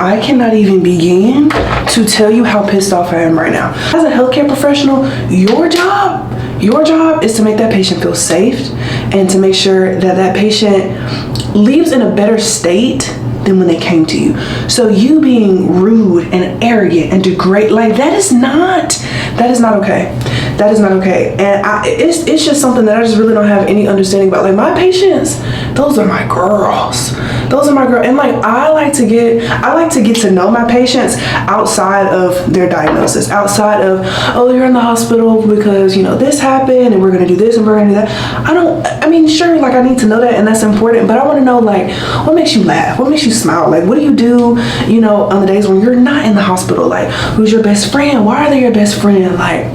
I cannot even begin to tell you how pissed off I am right now. As a healthcare professional, your job is to make that patient feel safe and to make sure that that patient leaves in a better state than when they came to you. So you being rude and arrogant and degrade, like that is not okay. That is not okay. And it's just something that I just really don't have any understanding about. Like my patients, those are my girls. Those are my girls. And like I like to get to know my patients outside of their diagnosis, outside of, oh, you're in the hospital because, you know, this happened and we're gonna do this and we're gonna do that. I mean, sure, like I need to know that and that's important, but I wanna know like what makes you laugh? What makes you smile? Like what do you do, you know, on the days when you're not in the hospital? Like who's your best friend? Why are they your best friend? Like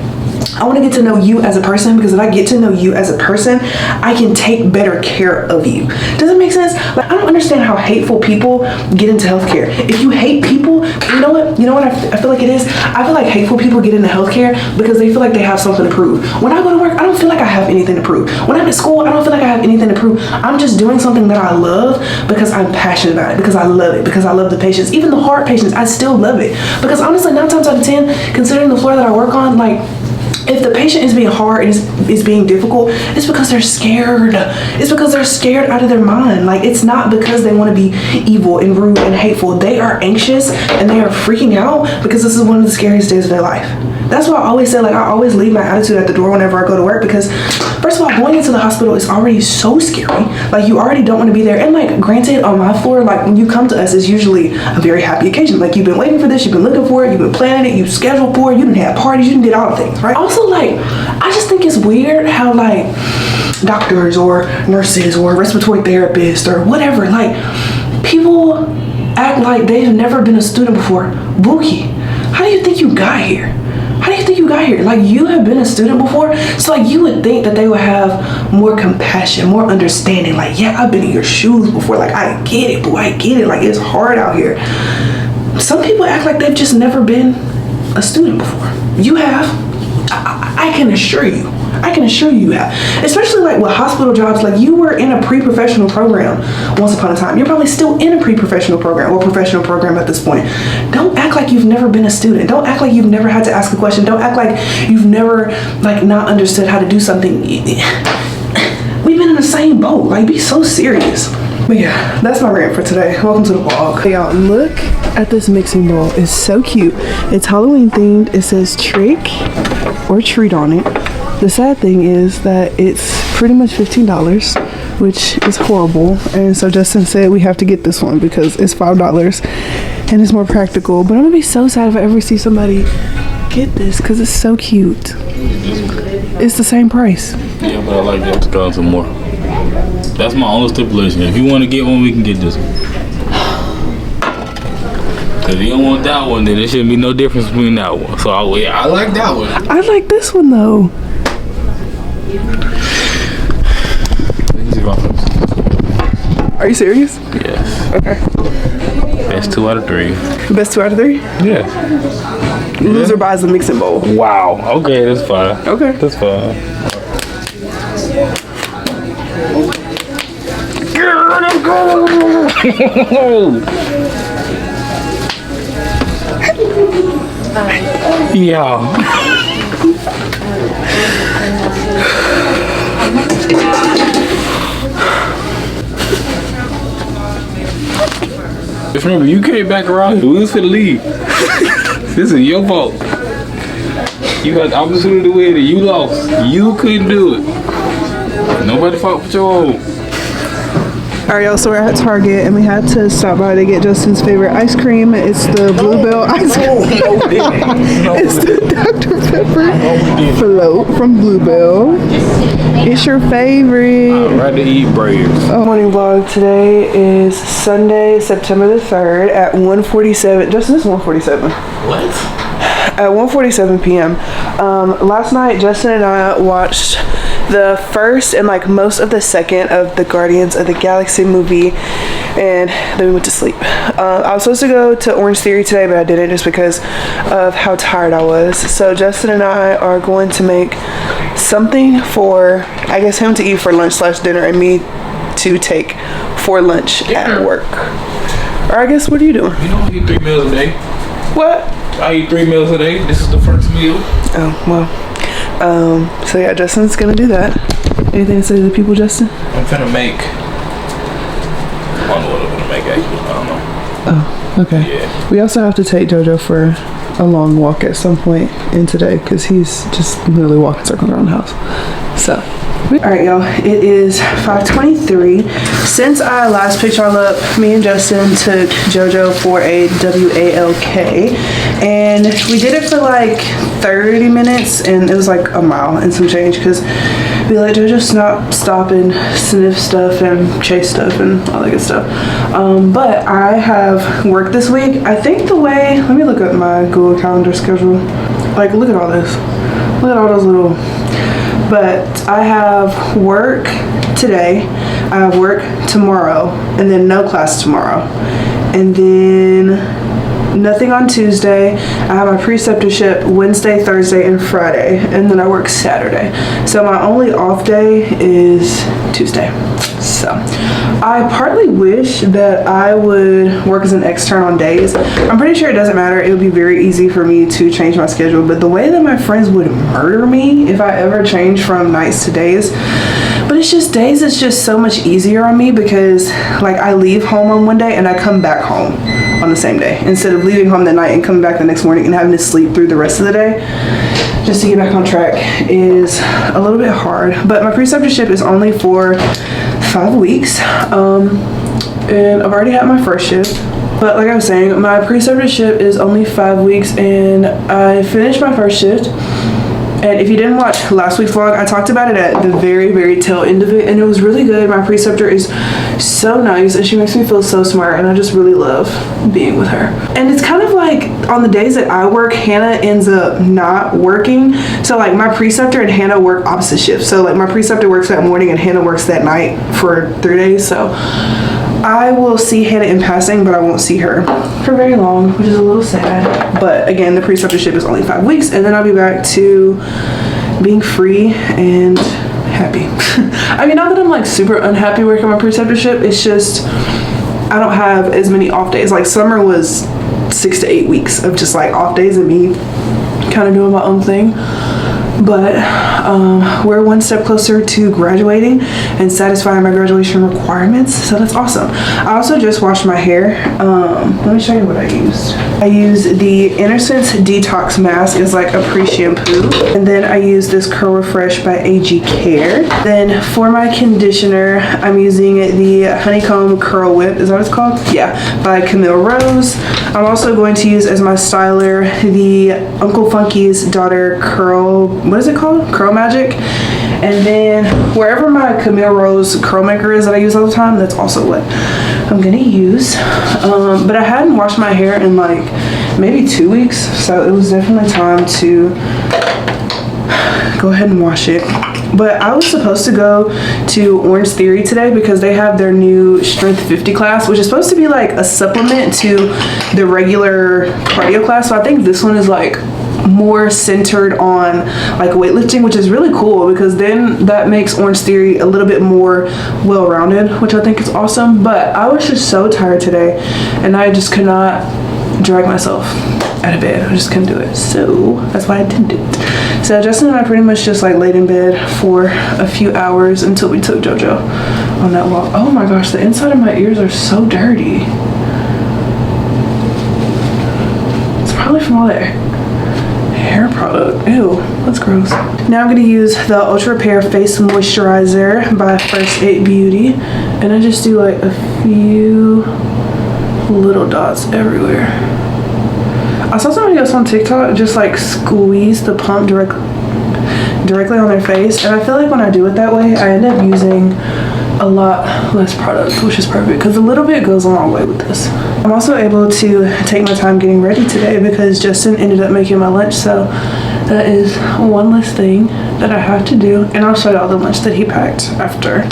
I want to get to know you as a person, because if I get to know you as a person, I can take better care of you. Does it make sense? Like, I don't understand how hateful people get into healthcare. If you hate people, you know what I feel like it is? I feel like hateful people get into healthcare because they feel like they have something to prove. When I go to work, I don't feel like I have anything to prove. When I'm at school, I don't feel like I have anything to prove. I'm just doing something that I love because I'm passionate about it, because I love it, because I love the patients. Even the hard patients, I still love it. Because honestly, 9 times out of 10, considering the floor that I work on, like, if the patient is being hard and is being difficult, it's because they're scared. It's because they're scared out of their mind. Like, it's not because they want to be evil and rude and hateful. They are anxious and they are freaking out because this is one of the scariest days of their life. That's why I always say, like, I always leave my attitude at the door whenever I go to work, because first of all, going into the hospital is already so scary. Like, you already don't want to be there. And like, granted, on my floor, like when you come to us, it's usually a very happy occasion. Like, you've been waiting for this, you've been looking for it, you've been planning it, you've scheduled for it, you didn't have parties, you didn't did all the things, right? Also, like, I just think it's weird how like doctors or nurses or respiratory therapists or whatever, like, people act like they've never been a student before. Bookie, how do you think you got here? How do you think you got here? Like, you have been a student before, so like you would think that they would have more compassion, more understanding. Like, yeah, I've been in your shoes before. Like, I get it, boo, I get it. Like, it's hard out here. Some people act like they've just never been a student before. You have. I can assure you. I can assure you have. Especially like with hospital jobs, like you were in a pre-professional program once upon a time. You're probably still in a pre-professional program or professional program at this point. Don't act like you've never been a student. Don't act like you've never had to ask a question. Don't act like you've never like not understood how to do something. We've been in the same boat. Like, be so serious. But yeah, that's my rant for today. Welcome to the vlog. Hey y'all, look at this mixing bowl. It's so cute. It's Halloween themed. It says trick or treat on it. The sad thing is that it's pretty much $15, which is horrible. And so Justin said we have to get this one because it's $5 and it's more practical. But I'm gonna be so sad if I ever see somebody get this because it's so cute. It's the same price. Yeah, but I like the extra some more. That's my only stipulation. If you want to get one, we can get this one. Cause if you don't want that one, then there shouldn't be no difference between that one. So I like that one. I like this one though. Are you serious? Yes. Okay. Best 2 out of 3. Best 2 out of 3? Yeah. Loser buys the mixing bowl. Wow. Okay, that's fine. Okay. That's fine. Yeah. Just remember, you came back around here. We was finna leave. This is your fault. You had the opportunity to win and you lost. You couldn't do it. Nobody fought for your own. Alright y'all, so we're at Target and we had to stop by to get Justin's favorite ice cream. It's the Bluebell ice cream. It's the Dr. Pepper float from Bluebell. It's your favorite. I'd rather eat Braves. Morning vlog. Today is Sunday, September the 3rd at 1:47. Justin, it's 1:47. What? At 1:47 p.m. Last night, Justin and I watched the first and like most of the second of the Guardians of the Galaxy movie, and then we went to sleep. I was supposed to go to Orangetheory today, but I didn't just because of how tired I was. So Justin and I are going to make something for, I guess, him to eat for lunch / dinner and me to take for lunch at work. Or I guess, what are you doing? You know, I eat 3 meals a day. What? I eat 3 meals a day. This is the first meal. Oh, well. So yeah, Justin's gonna do that. Anything to say to the people, Justin? I'm finna make. I don't know what I'm gonna make actually. I don't know. Oh, okay. Yeah. We also have to take JoJo for a long walk at some point in today because he's just literally walking circles around the house. So. Alright y'all, it is 5:23. Since I last picked y'all up, me and Justin took JoJo for a WALK, and we did it for like 30 minutes, and it was like a mile and some change because we let JoJo stop and sniff stuff and chase stuff and all that good stuff. But I have work this week. I think the way, let me look at my Google Calendar schedule. Like, look at all this. Look at all those little. But I have work today, I have work tomorrow, and then no class tomorrow. And then nothing on Tuesday. I have my preceptorship Wednesday, Thursday, and Friday. And then I work Saturday. So my only off day is Tuesday. So I partly wish that I would work as an extern on days. I'm pretty sure it doesn't matter. It would be very easy for me to change my schedule. But the way that my friends would murder me if I ever change from nights to days. But it's just days, it's just so much easier on me because like I leave home on one day and I come back home on the same day instead of leaving home that night and coming back the next morning and having to sleep through the rest of the day. Just to get back on track is a little bit hard. But my preceptorship is only for 5 weeks. And I've already had my first shift. But like I was saying, my preceptorship is only 5 weeks and I finished my first shift. And if you didn't watch last week's vlog, I talked about it at the very, very tail end of it, and it was really good. My preceptor is so nice, and she makes me feel so smart, and I just really love being with her. And it's kind of like on the days that I work, Hannah ends up not working. So like my preceptor and Hannah work opposite shifts. So like my preceptor works that morning and Hannah works that night for 3 days. So I will see Hannah in passing, but I won't see her for very long, which is a little sad. But again, the preceptorship is only 5 weeks, and then I'll be back to being free and happy. I mean, not that I'm like super unhappy working my preceptorship, it's just I don't have as many off days. Like summer was 6 to 8 weeks of just like off days and me kind of doing my own thing. But we're one step closer to graduating and satisfying my graduation requirements, so that's awesome. I also just washed my hair. Let me show you what I used. I used the Innocence Detox Mask. It's like a pre-shampoo. And then I used this Curl Refresh by AG Care. Then for my conditioner, I'm using the Honeycomb Curl Whip. Is that what it's called? Yeah, by Camille Rose. I'm also going to use as my styler the Uncle Funky's Daughter Curl, what is it called? Curl Magic. And then wherever my Camille Rose curl maker is that I use all the time, that's also what I'm gonna use. But I hadn't washed my hair in like maybe 2 weeks, so it was definitely time to go ahead and wash it. But I was supposed to go to Orangetheory today because they have their new Strength 50 class, which is supposed to be like a supplement to the regular cardio class. So I think this one is like more centered on like weightlifting, which is really cool because then that makes Orangetheory a little bit more well-rounded, which I think is awesome. But I was just so tired today and I just could not drag myself out of bed. I just couldn't do it, so that's why I didn't do it. So Justin and I pretty much just like laid in bed for a few hours until we took JoJo on that walk. Oh my gosh, the inside of my ears are so dirty. It's probably from all that hair product. Ew, that's gross. Now I'm gonna use the Ultra Repair Face Moisturizer by First Aid Beauty, and I just do like a few little dots everywhere. I saw somebody else on TikTok just like squeeze the pump directly on their face, and I feel like when I do it that way, I end up using a lot less product, which is perfect because a little bit goes a long way with this. I'm also able to take my time getting ready today because Justin ended up making my lunch, so that is one less thing that I have to do, and I'll show you all the lunch that he packed after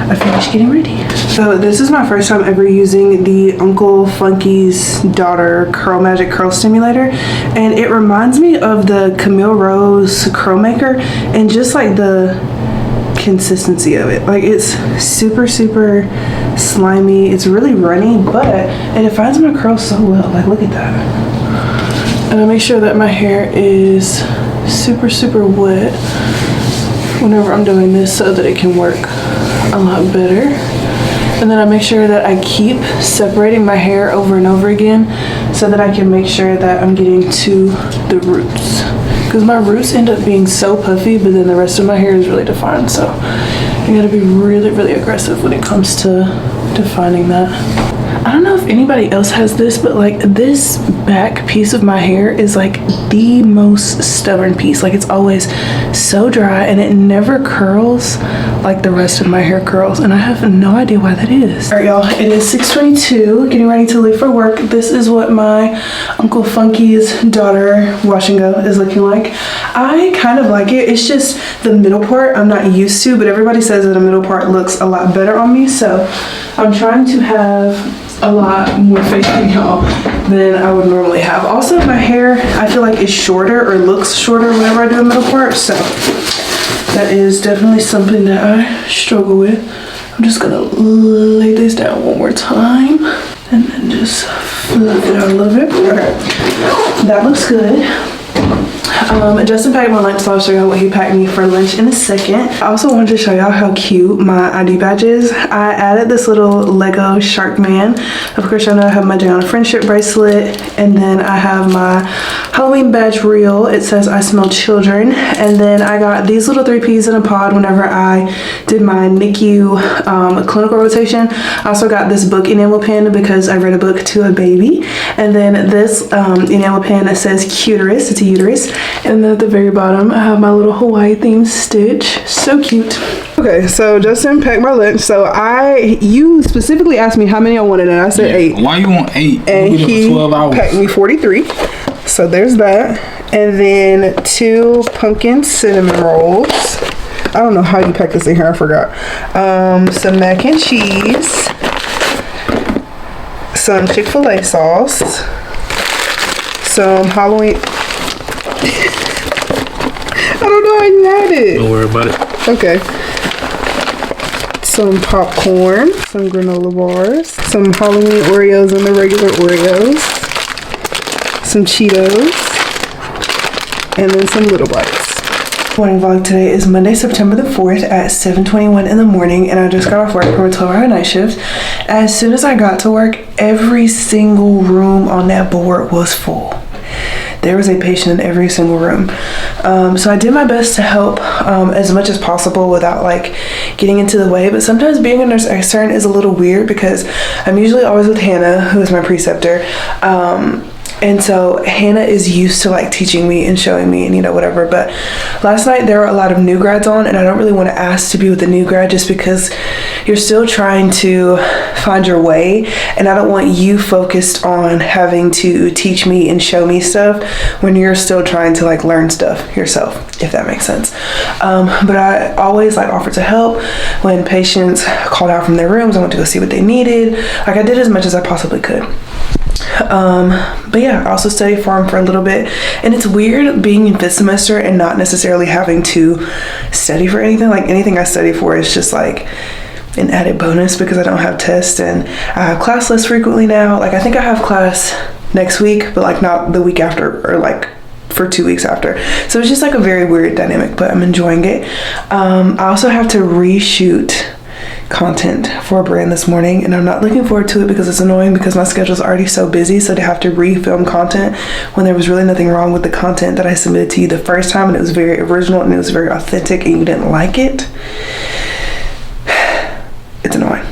I finish getting ready. So this is my first time ever using the Uncle Funky's Daughter Curl Magic Curl Stimulator, and it reminds me of the Camille Rose Curl Maker and just like the consistency of it. Like it's super slimy. It's really runny, but it defines my curls so well. Like look at that. And I make sure that my hair is super wet whenever I'm doing this so that it can work a lot better. And then I make sure that I keep separating my hair over and over again so that I can make sure that I'm getting to the roots. Because my roots end up being so puffy, but then the rest of my hair is really defined. So you gotta be really aggressive when it comes to defining that. I don't know if anybody else has this, but like this back piece of my hair is like the most stubborn piece. Like it's always so dry and it never curls like the rest of my hair curls, and I have no idea why that is. All right, y'all, it is 6:22, getting ready to leave for work. This is what my Uncle Funky's daughter wash and go is looking like. I kind of like it. It's just the middle part I'm not used to, but everybody says that the middle part looks a lot better on me, so I'm trying to have a lot more faith in y'all than I would normally have. Also, my hair, I feel like is shorter or looks shorter whenever I do a middle part, so that is definitely something that I struggle with. I'm just gonna lay this down one more time and then just fluff it out a little bit. Okay, that looks good. Justin packed my lunch, so I'll show y'all what he packed me for lunch in a second. I also wanted to show y'all how cute my ID badge is. I added this little Lego shark man. Of course, y'all know I have my Gianna friendship bracelet, and then I have my Halloween badge reel. It says I smell children, and then I got these little 3 peas in a pod whenever I did my NICU clinical rotation. I also got this book enamel pin because I read a book to a baby, and then this enamel pin that says cuterus. It's a uterus. And then at the very bottom, I have my little Hawaii themed stitch. So cute. Okay, so Justin packed my lunch. So you specifically asked me how many I wanted, and I said 8. Why you want 8? And he 12 hours. packed me 43. So there's that. And then 2 pumpkin cinnamon rolls. I don't know how you packed this in here, I forgot. Some mac and cheese. Some Chick-fil-A sauce. Some Halloween... I don't know how you had it. Don't worry about it. Okay. Some popcorn, some granola bars, some Halloween Oreos and the regular Oreos, some Cheetos, and then some Little Bites. Morning vlog today is Monday, September the 4th at 7:21 in the morning, and I just got off work from a 12-hour night shift. As soon as I got to work, every single room on that board was full. There was a patient in every single room. So I did my best to help as much as possible without like getting into the way. But sometimes being a nurse extern is a little weird because I'm usually always with Hannah, who is my preceptor. And so Hannah is used to like teaching me and showing me and whatever. But last night there were a lot of new grads on, and I don't really want to ask to be with the new grad just because you're still trying to find your way, and I don't want you focused on having to teach me and show me stuff when you're still trying to like learn stuff yourself, if that makes sense. But I always like offered to help when patients called out from their rooms. I went to go see what they needed. Like I did as much as I possibly could. But yeah, I also studied pharm for a little bit, and it's weird being in fifth semester and not necessarily having to study for anything. Like anything I study for is just like an added bonus because I don't have tests, and I have class less frequently now. Like I think I have class next week, but like not the week after, or like for 2 weeks after. So it's just like a very weird dynamic, but I'm enjoying it. I also have to reshoot content for a brand this morning, and I'm not looking forward to it because it's annoying because my schedule's already so busy. So to have to refilm content when there was really nothing wrong with the content that I submitted to you the first time, and it was very original and it was very authentic, and you didn't like it, it's annoying.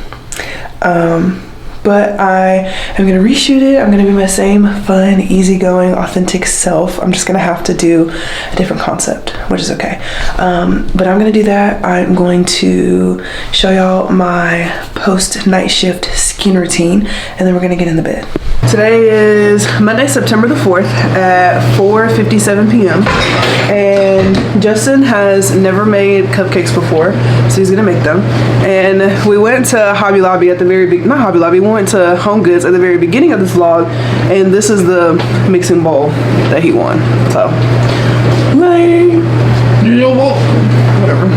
But I am gonna reshoot it. I'm gonna be my same fun, easygoing, authentic self. I'm just gonna have to do a different concept, which is okay. But I'm gonna do that. I'm going to show y'all my post-night shift skin routine, and then we're gonna get in the bed. Today is Monday, September the 4th at 4:57 p.m. And Justin has never made cupcakes before, so he's gonna make them. And we went to Hobby Lobby at the very big, not Hobby Lobby, we went to Home Goods at the very beginning of this vlog, and this is the mixing bowl that he won. So, whatever.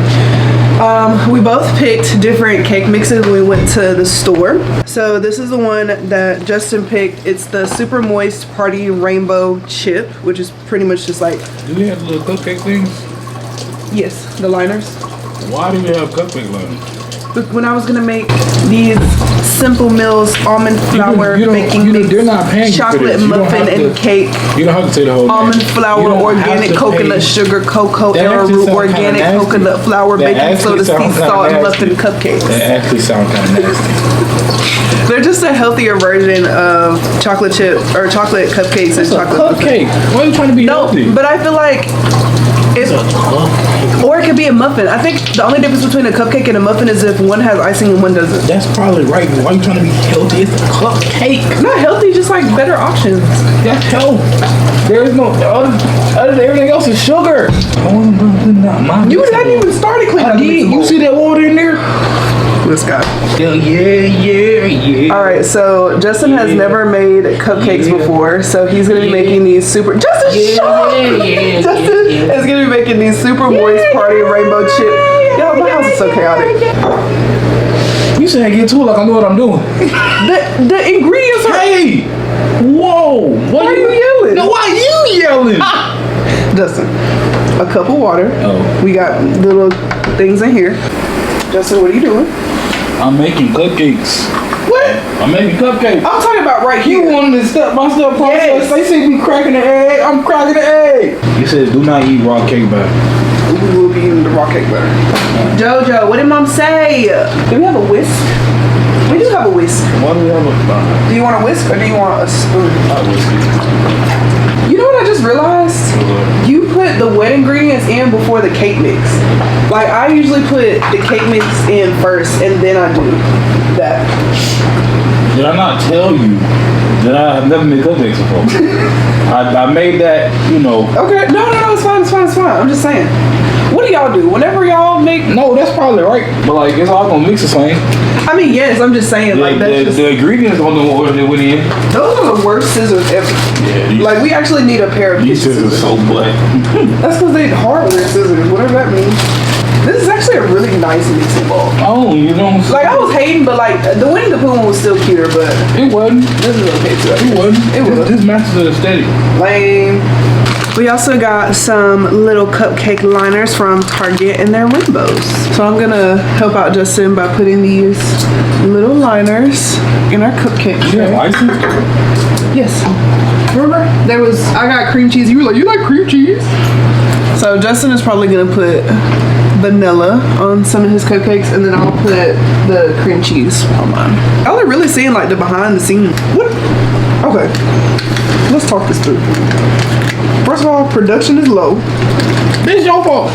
We both picked different cake mixes when we went to the store. So this is the one that Justin picked. It's the super moist party rainbow chip, which is pretty much just like. Do we have little cupcake things? Yes, the liners. Why do we have cupcake liners? When I was gonna make these Simple Mills almond flour baking mix, they're not paying chocolate muffin and cake, you don't have to say the whole name. almond flour, organic coconut sugar, cocoa, arrowroot, organic coconut flour, baking soda, sea salt, and muffin cupcakes. That actually sounds kind of nasty. They're just a healthier version of chocolate chip or chocolate cupcakes and chocolate cupcake. Why are you trying to be healthy? No, but I feel like or it could be a muffin. I think the only difference between a cupcake and a muffin is if one has icing and one doesn't. That's probably right. Why are you trying to be healthy? It's a cupcake. Not healthy, just like better options. That's health. There's no other everything else is sugar. You hadn't even started cleaning up the mixing bowl. You see that water in there? This guy. Yeah. All right, so Justin has never made cupcakes before, so he's gonna be making these super. Justin, Justin is gonna be making these super moist party rainbow chip. Yo, my house is so chaotic. You said I get to it like I know what I'm doing. The ingredients are. Hey! Whoa! Why are you yelling? No, why you yelling? Justin, a cup of water. Oh. We got little things in here. Justin, what are you doing? I'm making cupcakes. What? I'm making cupcakes. I'm talking about right here. You wanted to step-by-step process. Yes. They say we cracking the egg. I'm cracking the egg. You said do not eat raw cake batter. We will be eating the raw cake batter. Jojo, what did Mom say? Do we have a whisk? We do have a whisk. Why do we have a Do you want a whisk or do you want a spoon? Not whiskey. You know what I just realized? You put the wet ingredients in before the cake mix. Like I usually put the cake mix in first and then I do that. Did I not tell you that I have never made cupcakes before? I made that, Okay, no, it's fine. I'm just saying. What do y'all do? Whenever y'all make... No, that's probably right. But like, it's all gonna mix the same. I mean, yes, I'm just saying. Like the ingredients on the order that went in. Those are the worst scissors ever. Yeah. Like, we actually need a pair of These scissors are so black. That's because they're hardware scissors, whatever that means. This is actually a really nice mixing bowl. Oh, you know. Like, I was hating, but like, the Winnie the Pooh one was still cuter, but... It wasn't. This is okay too. It wasn't. It was. This matches the aesthetic. Lame. We also got some little cupcake liners from Target and they're rainbows. So I'm gonna help out Justin by putting these little liners in our cupcake tray. Yeah, icing? Yes. Remember? I got cream cheese. You were like, you like cream cheese? So Justin is probably gonna put vanilla on some of his cupcakes and then I'll put the cream cheese on mine. Y'all are really seeing like the behind the scenes. What? Okay. Let's talk this through. First of all, production is low. It's your fault.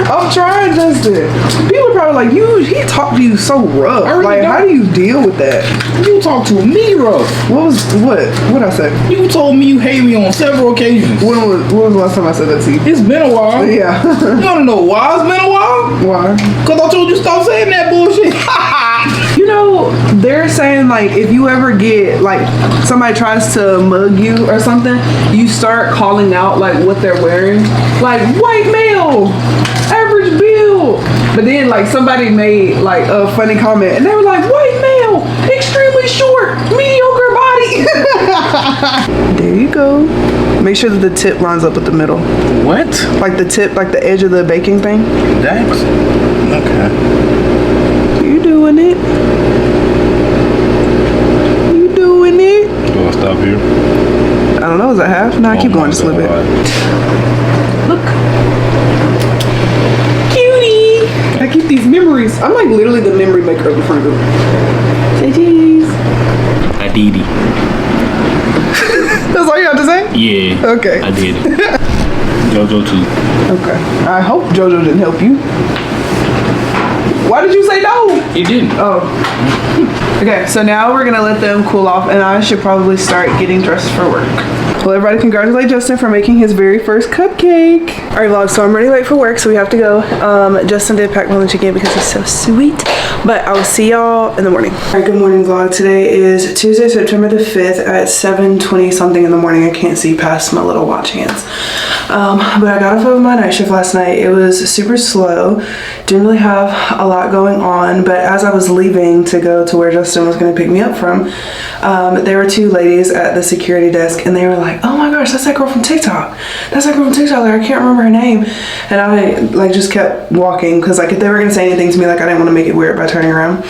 I'm trying, Justin. People are probably like, he talked to you so rough. Like, how do you deal with that? You talk to me rough. What I say? You told me you hate me on several occasions. When was the last time I said that to you? It's been a while. Yeah. You wanna know why it's been a while? Why? Cause I told you stop saying that bullshit. You know, they're saying like if you ever get like somebody tries to mug you or something, you start calling out like what they're wearing. Like white male, average build. But then like somebody made like a funny comment and they were like white male, extremely short, mediocre body. There you go. Make sure that the tip lines up with the middle. What? Like the tip, like the edge of the baking thing. That's okay. You doing it? You doing it? Do I stop here? I don't know, is that half? No, keep going just a little bit. Look. Cutie! I keep these memories. I'm like literally the memory maker of the front group. Say cheese. I did it. That's all you have to say? Yeah. Okay. I did it. Jojo too. Okay. I hope Jojo didn't help you. Why did you say no? He didn't. Oh. Okay, so now we're gonna let them cool off and I should probably start getting dressed for work. Well, everybody congratulate Justin for making his very first cupcake. All right, vlog, so I'm running late for work, so we have to go. Justin did pack my lunch again because he's so sweet, but I will see y'all in the morning. All right, good morning, vlog. Today is Tuesday, September the 5th at 7:20 something in the morning. I can't see past my little watch hands. But I got off of my night shift last night. It was super slow. Didn't really have a lot going on, but as I was leaving to go to where Justin was going to pick me up from, there were two ladies at the security desk and they were like, oh my gosh, that's that girl from TikTok. That's that girl from TikTok. Like, I can't remember her name. And I like just kept walking because like if they were going to say anything to me, like I didn't want to make it weird by turning around.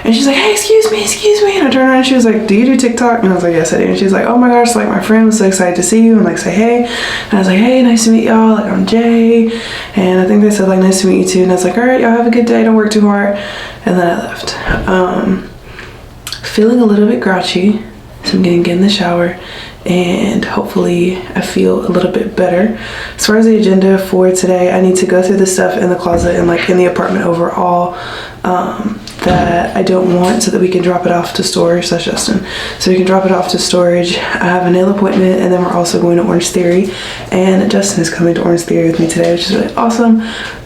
And she's like, hey, excuse me. And I turned around and she was like, do you do TikTok? And I was like, yes, I do. And she's like, oh my gosh, like my friend was so excited to see you and like say hey. And I was like, hey, nice to meet y'all. Like I'm Jay. And I think they said like, nice to meet you too. And I was like, all right, y'all have a good day. Don't work too hard. And then I left. Feeling a little bit grouchy. So I'm gonna get in the shower and hopefully I feel a little bit better. As far as the agenda for today, I need to go through the stuff in the closet and like in the apartment overall that I don't want so that we can drop it off to storage. That's Justin. So we can drop it off to storage. I have a nail appointment and then we're also going to Orangetheory and Justin is coming to Orangetheory with me today, which is really awesome.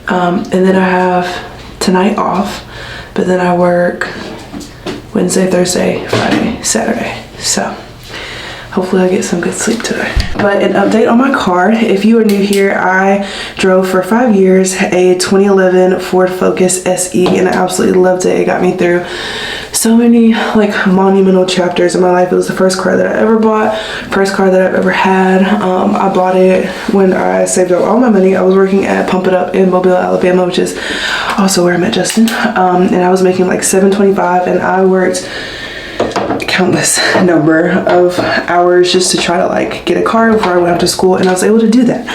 And then I have tonight off, but then I work Wednesday, Thursday, Friday, Saturday. So hopefully I get some good sleep today. But an update on my car. If you are new here, I drove for 5 years a 2011 Ford Focus SE and I absolutely loved it. It got me through so many like monumental chapters in my life. It was the first car that I ever bought, first car that I've ever had. I bought it when I saved up all my money. I was working at Pump It Up in Mobile, Alabama, which is also where I met Justin. And I was making like $7.25 and I worked countless number of hours just to try to like get a car before I went off to school, and I was able to do that.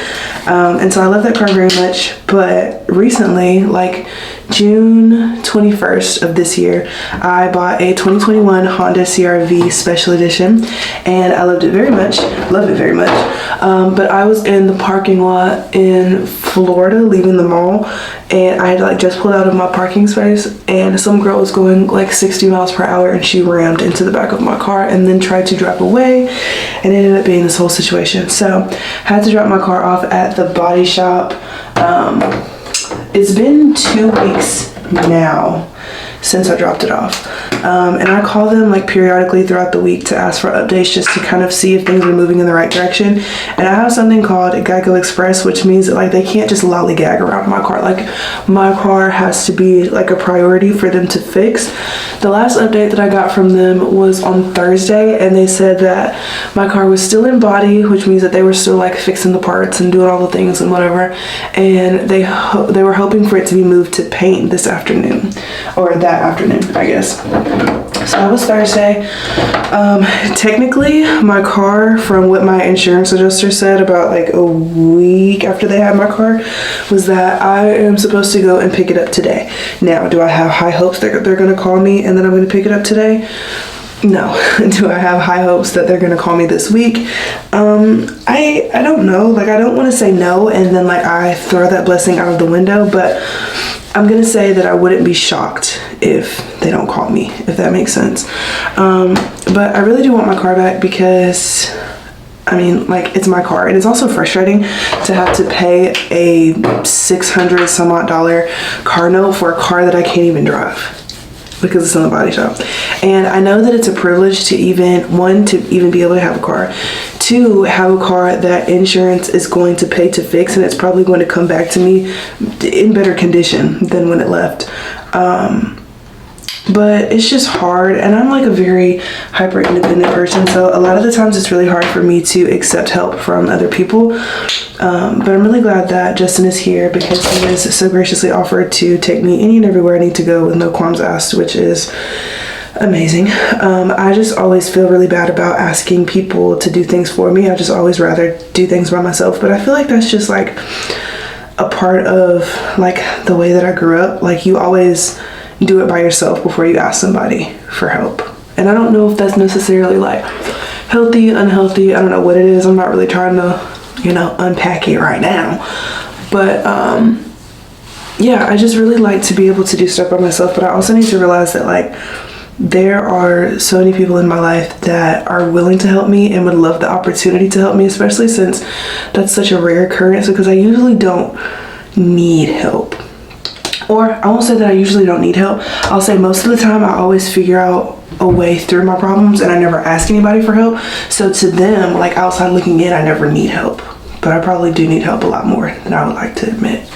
And so I love that car very much. But recently, like June 21st of this year, I bought a 2021 Honda CR-V Special Edition and I loved it very much. But I was in the parking lot in Florida leaving the mall and I had like just pulled out of my parking space and some girl was going like 60 miles per hour and she rammed into the back of my car and then tried to drive away, and it ended up being this whole situation. So I had to drop my car off at the body shop. It's been 2 weeks now since I dropped it off. And I call them like periodically throughout the week to ask for updates just to kind of see if things are moving in the right direction. And I have something called Geico Express, which means that like they can't just lollygag around my car. Like my car has to be like a priority for them to fix. The last update that I got from them was on Thursday and they said that my car was still in body, which means that they were still like fixing the parts and doing all the things and whatever. And they were hoping for it to be moved to paint this afternoon, or that afternoon, I guess. So that was Thursday. Technically, my car, from what my insurance adjuster said about like a week after they had my car, was that I am supposed to go and pick it up today. Now, do I have high hopes that they're going to call me and then I'm going to pick it up today? No. Do I have high hopes that they're going to call me this week? I don't know. Like, I don't want to say no and then like I throw that blessing out of the window, but I'm gonna say that I wouldn't be shocked if they don't call me, if that makes sense. But I really do want my car back because, I mean, like, it's my car. And it's also frustrating to have to pay a $600 some odd car note for a car that I can't even drive because it's in the body shop. And I know that it's a privilege to even, one, to even be able to have a car, two, have a car that insurance is going to pay to fix, and it's probably going to come back to me in better condition than when it left. But it's just hard, and I'm like a very hyper independent person, so a lot of the times it's really hard for me to accept help from other people. But I'm really glad that Justin is here because he has so graciously offered to take me any and everywhere I need to go with no qualms asked, which is amazing. I just always feel really bad about asking people to do things for me. I just always rather do things by myself, but I feel like that's just like a part of like the way that I grew up. Like, you always do it by yourself before you ask somebody for help. And I don't know if that's necessarily like healthy, unhealthy. I don't know what it is. I'm not really trying to, you know, unpack it right now. But yeah, I just really like to be able to do stuff by myself, but I also need to realize that like there are so many people in my life that are willing to help me and would love the opportunity to help me, especially since that's such a rare occurrence, because I usually don't need help. Or I won't say that I usually don't need help. I'll say most of the time I always figure out a way through my problems and I never ask anybody for help. So to them, like outside looking in, I never need help. But I probably do need help a lot more than I would like to admit.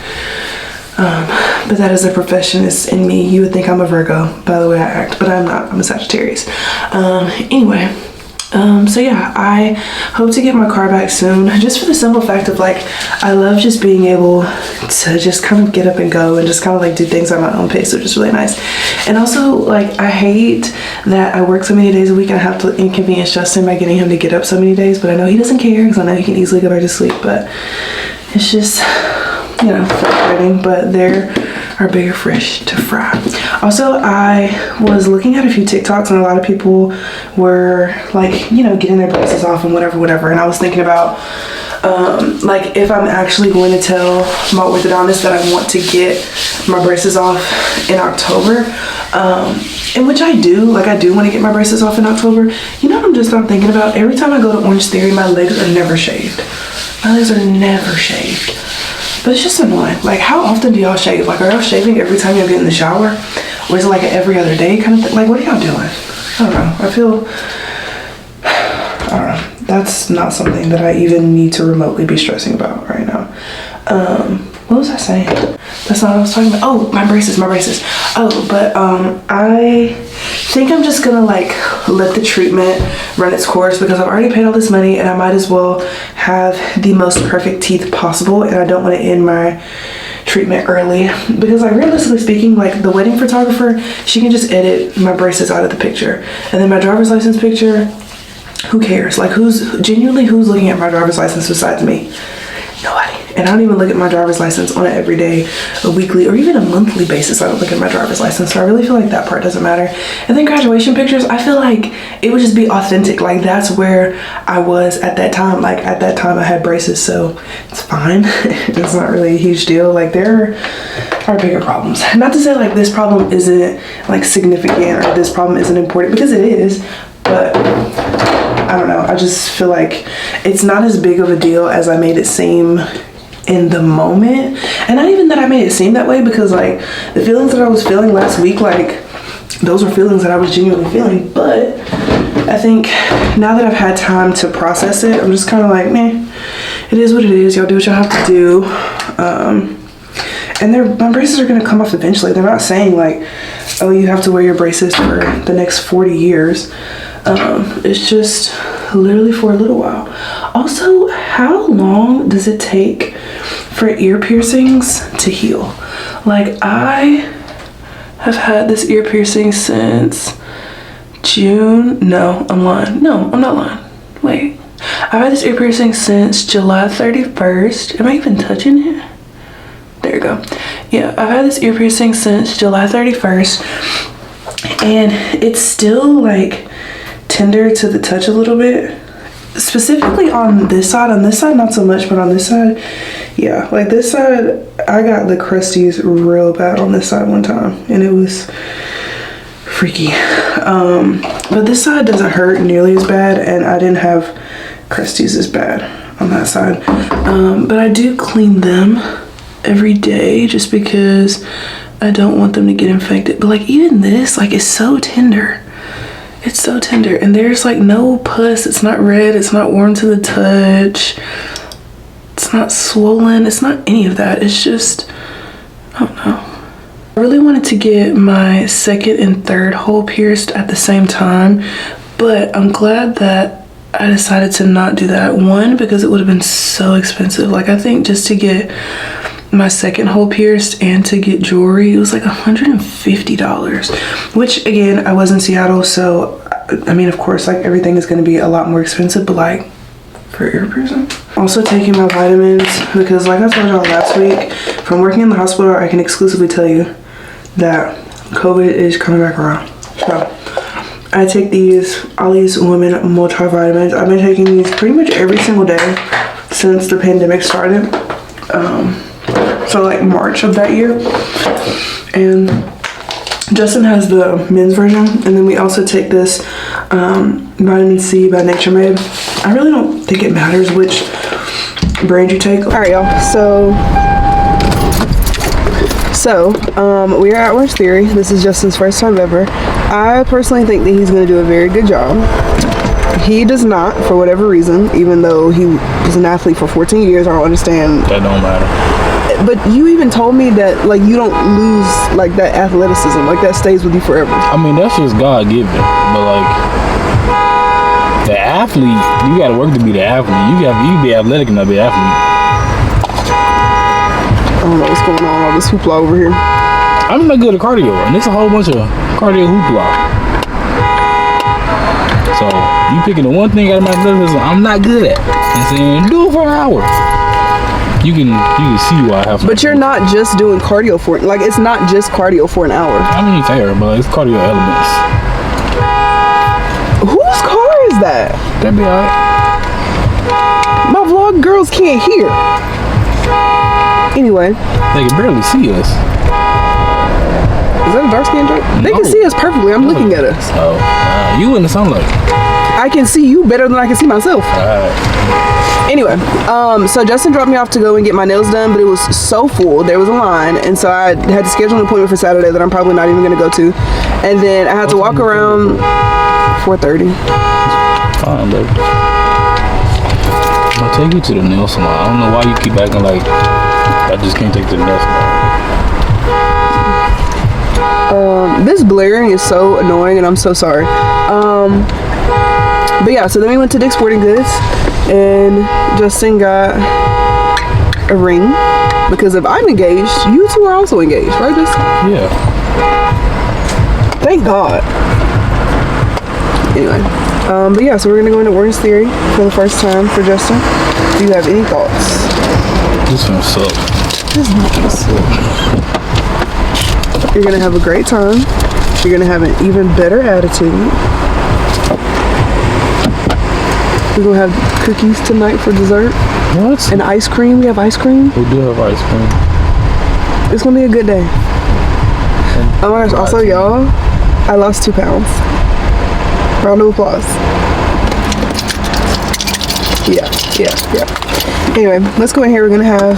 But that is a perfectionist in me. You would think I'm a Virgo by the way I act, but I'm not. I'm a Sagittarius. Anyway, so yeah, I hope to get my car back soon, just for the simple fact of like, I love just being able to just kind of get up and go and just kind of like do things at my own pace, which is really nice. And also, like, I hate that I work so many days a week and I have to inconvenience Justin by getting him to get up so many days, but I know he doesn't care because I know he can easily go back to sleep, but it's just, you know, frustrating, but there are bigger fish to fry. Also, I was looking at a few TikToks and a lot of people were like, you know, getting their braces off and whatever. And I was thinking about, like, if I'm actually going to tell my orthodontist that I want to get my braces off in October, and which I do, like, I do want to get my braces off in October. You know what I'm just not thinking about? Every time I go to Orangetheory, my legs are never shaved. My legs are never shaved. But it's just annoying. Like, how often do y'all shave? Like, are y'all shaving every time y'all get in the shower? Or is it like an every other day kind of thing? Like, what are y'all doing? I don't know. I don't know. That's not something that I even need to remotely be stressing about right now. What was I saying? That's not what I was talking about. Oh, my braces. Oh, but I think I'm just gonna like let the treatment run its course, because I've already paid all this money and I might as well have the most perfect teeth possible, and I don't want to end my treatment early, because like, realistically speaking, like, the wedding photographer, she can just edit my braces out of the picture, and then my driver's license picture, who cares? Like, who's looking at my driver's license besides me? Nobody. And I don't even look at my driver's license on an everyday, a weekly, or even a monthly basis. I don't look at my driver's license, so I really feel like that part doesn't matter. And then graduation pictures, I feel like it would just be authentic. Like, that's where I was at that time. Like, at that time I had braces, so it's fine. It's not really a huge deal. Like, there are bigger problems. Not to say like this problem isn't like significant or this problem isn't important, because it is, but I don't know. I just feel like it's not as big of a deal as I made it seem in the moment. And not even that I made it seem that way, because like the feelings that I was feeling last week, like those were feelings that I was genuinely feeling. But I think now that I've had time to process it, I'm just kind of like, man, it is what it is. Y'all do what y'all have to do. And my braces are gonna come off eventually. They're not saying like, oh, you have to wear your braces for the next 40 years. It's just literally for a little while. Also, how long does it take for ear piercings to heal? Like, I have had this ear piercing since June. No, I'm lying. No, I'm not lying. Wait. I've had this ear piercing since July 31st. Am I even touching it? There you go. Yeah, I've had this ear piercing since July 31st. And it's still like tender to the touch a little bit, specifically on this side. On this side not so much, but on this side, yeah, like this side I got the crusties real bad on this side one time, and it was freaky. But this side doesn't hurt nearly as bad, and I didn't have crusties as bad on that side. But I do clean them every day just because I don't want them to get infected. But like, even this, like, is so tender. It's so tender, and there's like no pus. It's not red, it's not warm to the touch, it's not swollen, it's not any of that. It's just, I don't know. I really wanted to get my second and third hole pierced at the same time, but I'm glad that I decided to not do that. One, because it would have been so expensive. Like, I think just to get my second hole pierced and to get jewelry, it was like $150, which again, I was in Seattle, so I mean, of course, like, everything is going to be a lot more expensive, but like, for ear piercing. Also taking my vitamins, because like I told y'all last week, from working in the hospital, I can exclusively tell you that COVID is coming back around. So I take all these women multivitamins. I've been taking these pretty much every single day since the pandemic started. So like March of that year, and Justin has the men's version, and then we also take this vitamin C by Nature Made. I really don't think it matters which brand you take. All right, y'all. So we are at Orangetheory. This is Justin's first time ever. I personally think that he's going to do a very good job. He does not, for whatever reason, even though he was an athlete for 14 years. I don't understand. That don't matter. But you even told me that, like, you don't lose, like, that athleticism. Like, that stays with you forever. I mean, that's just God given. But, like, the athlete, you got to work to be the athlete. You be athletic and not be an athlete. I don't know what's going on. All this hoopla over here. I'm not good at cardio, and there's a whole bunch of cardio hoopla. So, you picking the one thing out of my athleticism I'm not good at and saying, do it for an hour. You can see why I have. But you're not just doing cardio for it. Like, it's not just cardio for an hour. I mean, fair, but it's cardio elements. Whose car is that? That'd be alright. My vlog girls can't hear. Anyway. They can barely see us. Is that a dark skin joke? No. They can see us perfectly. I'm looking at us. Oh, you in the sunlight. I can see you better than I can see myself. Anyway, so Justin dropped me off to go and get my nails done, but it was so full. There was a line, and so I had to schedule an appointment for Saturday that I'm probably not even going to go to. And then I had to walk around 4:30. Fine, baby. I'll take you to the nail salon. I don't know why you keep acting like I just can't take you to the nail salon. This blaring is so annoying, and I'm so sorry. But yeah, so then we went to Dick's Sporting Goods, and Justin got a ring, because if I'm engaged, you two are also engaged, right, Justin? Yeah. Thank God. Anyway, but yeah, so we're gonna go into Orangetheory for the first time for Justin. Do you have any thoughts? This one sucks. This one sucks. You're gonna have a great time. You're gonna have an even better attitude. We're gonna have cookies tonight for dessert. What? And ice cream. We have ice cream. We do have ice cream. It's gonna be a good day. Oh my gosh, also y'all, I lost 2 pounds. Round of applause. Yeah. Anyway, let's go in here. We're gonna have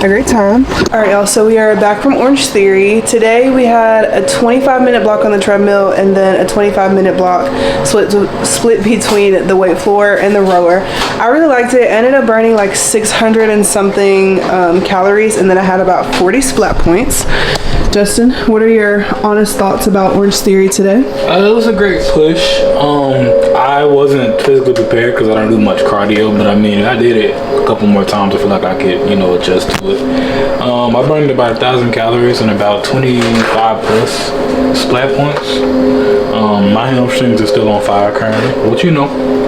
a great time. All right, y'all, so we are back from Orangetheory. Today we had a 25-minute block on the treadmill and then a 25-minute block split between the weight floor and the rower. I really liked it. I ended up burning like 600 and something calories, and then I had about 40 splat points. Justin, what are your honest thoughts about Orangetheory today? It was a great push. I wasn't physically prepared because I don't do much cardio, but I mean, if I did it a couple more times, I feel like I could, adjust to it. I burned about 1,000 calories and about 25 plus splat points. My hamstrings are still on fire currently, but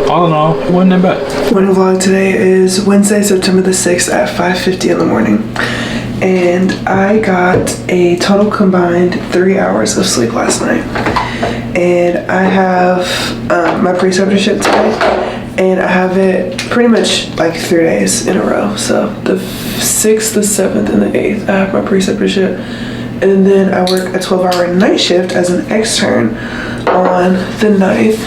all in all, it wasn't that bad. Morning vlog today is Wednesday, September the 6th at 5:50 in the morning. And I got a total combined 3 hours of sleep last night. And I have my preceptorship today, and I have it pretty much like 3 days in a row. So the 6th, the 7th, and the 8th, I have my preceptorship. And then I work a 12-hour night shift as an extern on the 9th.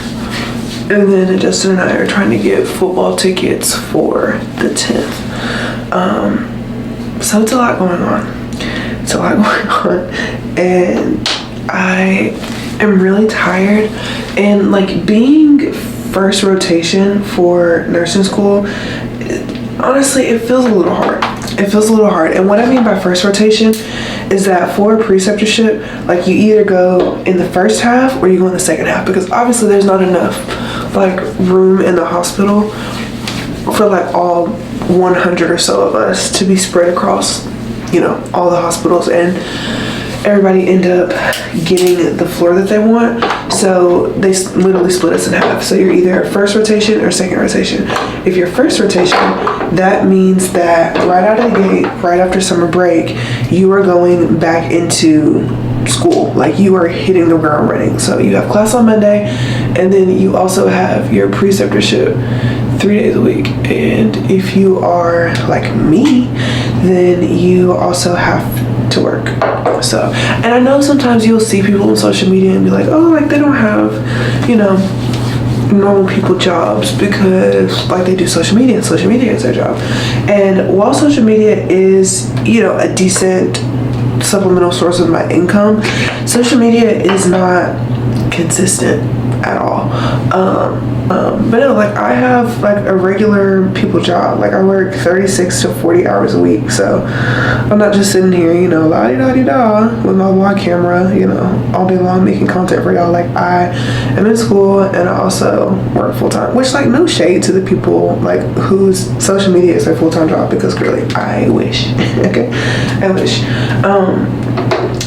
And then Justin and I are trying to get football tickets for the 10th. So it's a lot going on. And I am really tired. And like being first rotation for nursing school, honestly, it feels a little hard. And what I mean by first rotation is that for preceptorship, like you either go in the first half or you go in the second half, because obviously there's not enough like room in the hospital for like all 100 or so of us to be spread across, all the hospitals, and everybody end up getting the floor that they want. So they literally split us in half. So you're either first rotation or second rotation. If you're first rotation, that means that right out of the gate, right after summer break, you are going back into school. Like you are hitting the ground running. So you have class on Monday, and then you also have your preceptorship 3 days a week. And if you are like me, then you also have to to work. So, and I know sometimes you'll see people on social media and be like, oh, like they don't have, you know, normal people jobs because like they do social media and social media is their job. And while social media is, you know, a decent supplemental source of my income, social media is not consistent at all. But no, like I have like a regular people job. Like I work 36 to 40 hours a week. So I'm not just sitting here, you know, la-di-da-di-da with my vlog camera, you know, all day long making content for y'all. Like I am in school and I also work full time, which like no shade to the people like whose social media is their full-time job, because clearly I wish, okay, I wish.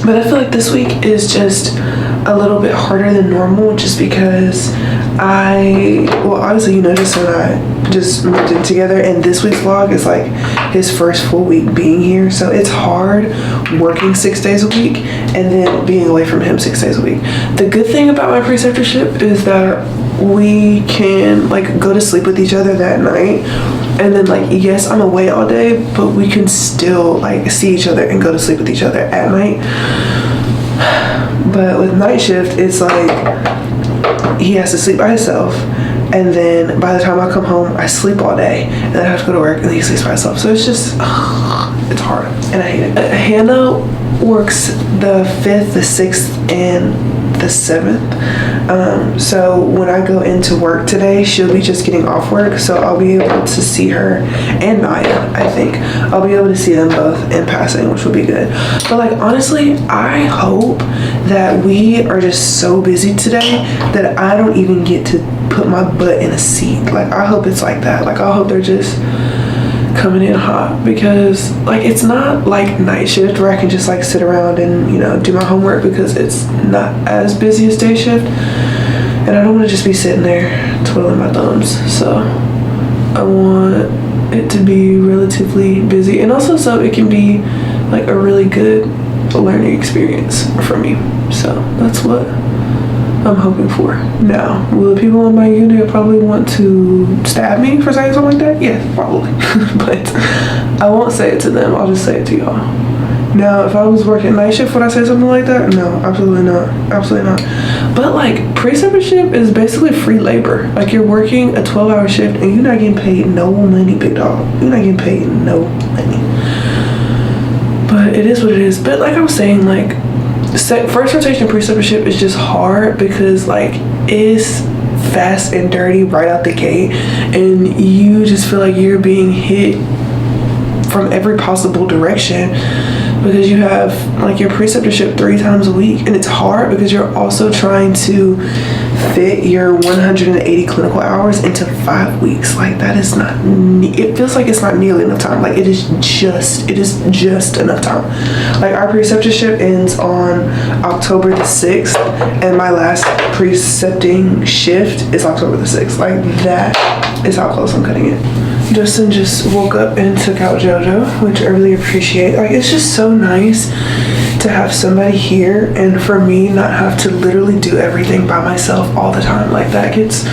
But I feel like this week is just a little bit harder than normal just because well, obviously, you know, Justin and I just moved in together, and this week's vlog is like his first full week being here. So it's hard working 6 days a week and then being away from him 6 days a week. The good thing about my preceptorship is that we can like go to sleep with each other that night. And then like, yes, I'm away all day, but we can still like see each other and go to sleep with each other at night. But with night shift, it's like he has to sleep by himself, and then by the time I come home, I sleep all day, and then I have to go to work, and then he sleeps by himself. So it's just, it's hard, and I hate it. Hannah works the 5th, the 6th, and the 7th. So when I go into work today, she'll be just getting off work, so I'll be able to see her, and Naya, I think. I'll be able to see them both in passing, which will be good. But like, honestly, I hope that we are just so busy today that I don't even get to put my butt in a seat. Like, I hope it's like that. Like, I hope they're just coming in hot, because like it's not like night shift where I can just like sit around and, you know, do my homework, because it's not as busy as day shift, and I don't want to just be sitting there twiddling my thumbs. So I want it to be relatively busy, and also so it can be like a really good learning experience for me. So that's what I'm hoping for. Now, will the people in my unit probably want to stab me for saying something like that? Yeah, probably. But I won't say it to them. I'll just say it to y'all. Now, if I was working night shift, would I say something like that? No, absolutely not. Absolutely not. But like, preceptorship is basically free labor. Like, you're working a 12-hour shift and you're not getting paid no money, big dog. You're not getting paid no money. But it is what it is. But like I was saying, like, first rotation preceptorship is just hard because like it's fast and dirty right out the gate, and you just feel like you're being hit from every possible direction, because you have like your preceptorship 3 times a week, and it's hard because you're also trying to fit your 180 clinical hours into 5 weeks. Like, that is not, it feels like it's not nearly enough time. Like, it is just enough time. Like, our preceptorship ends on October the 6th, and my last precepting shift is October the 6th. Like, that is how close I'm cutting it. Justin just woke up and took out JoJo, which I really appreciate. Like, it's just so nice to have somebody here, and for me not have to literally do everything by myself all the time. Like, that gets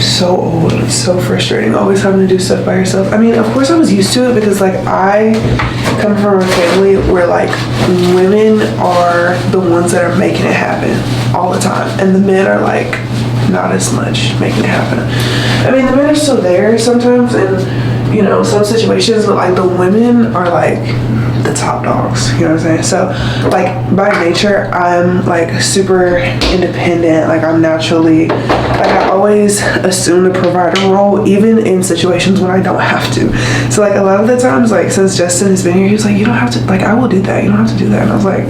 so old. It's so frustrating always having to do stuff by yourself. I mean, of course I was used to it, because like I come from a family where like women are the ones that are making it happen all the time, and the men are like not as much making it happen. I mean, the men are still there sometimes in, you know, some situations, but like the women are like the top dogs, you know what I'm saying? So like by nature, I'm like super independent. Like, I'm naturally, like, I always assume the provider role, even in situations when I don't have to. So like a lot of the times, like since Justin has been here, he was like, you don't have to, like, I will do that, you don't have to do that. And I was like,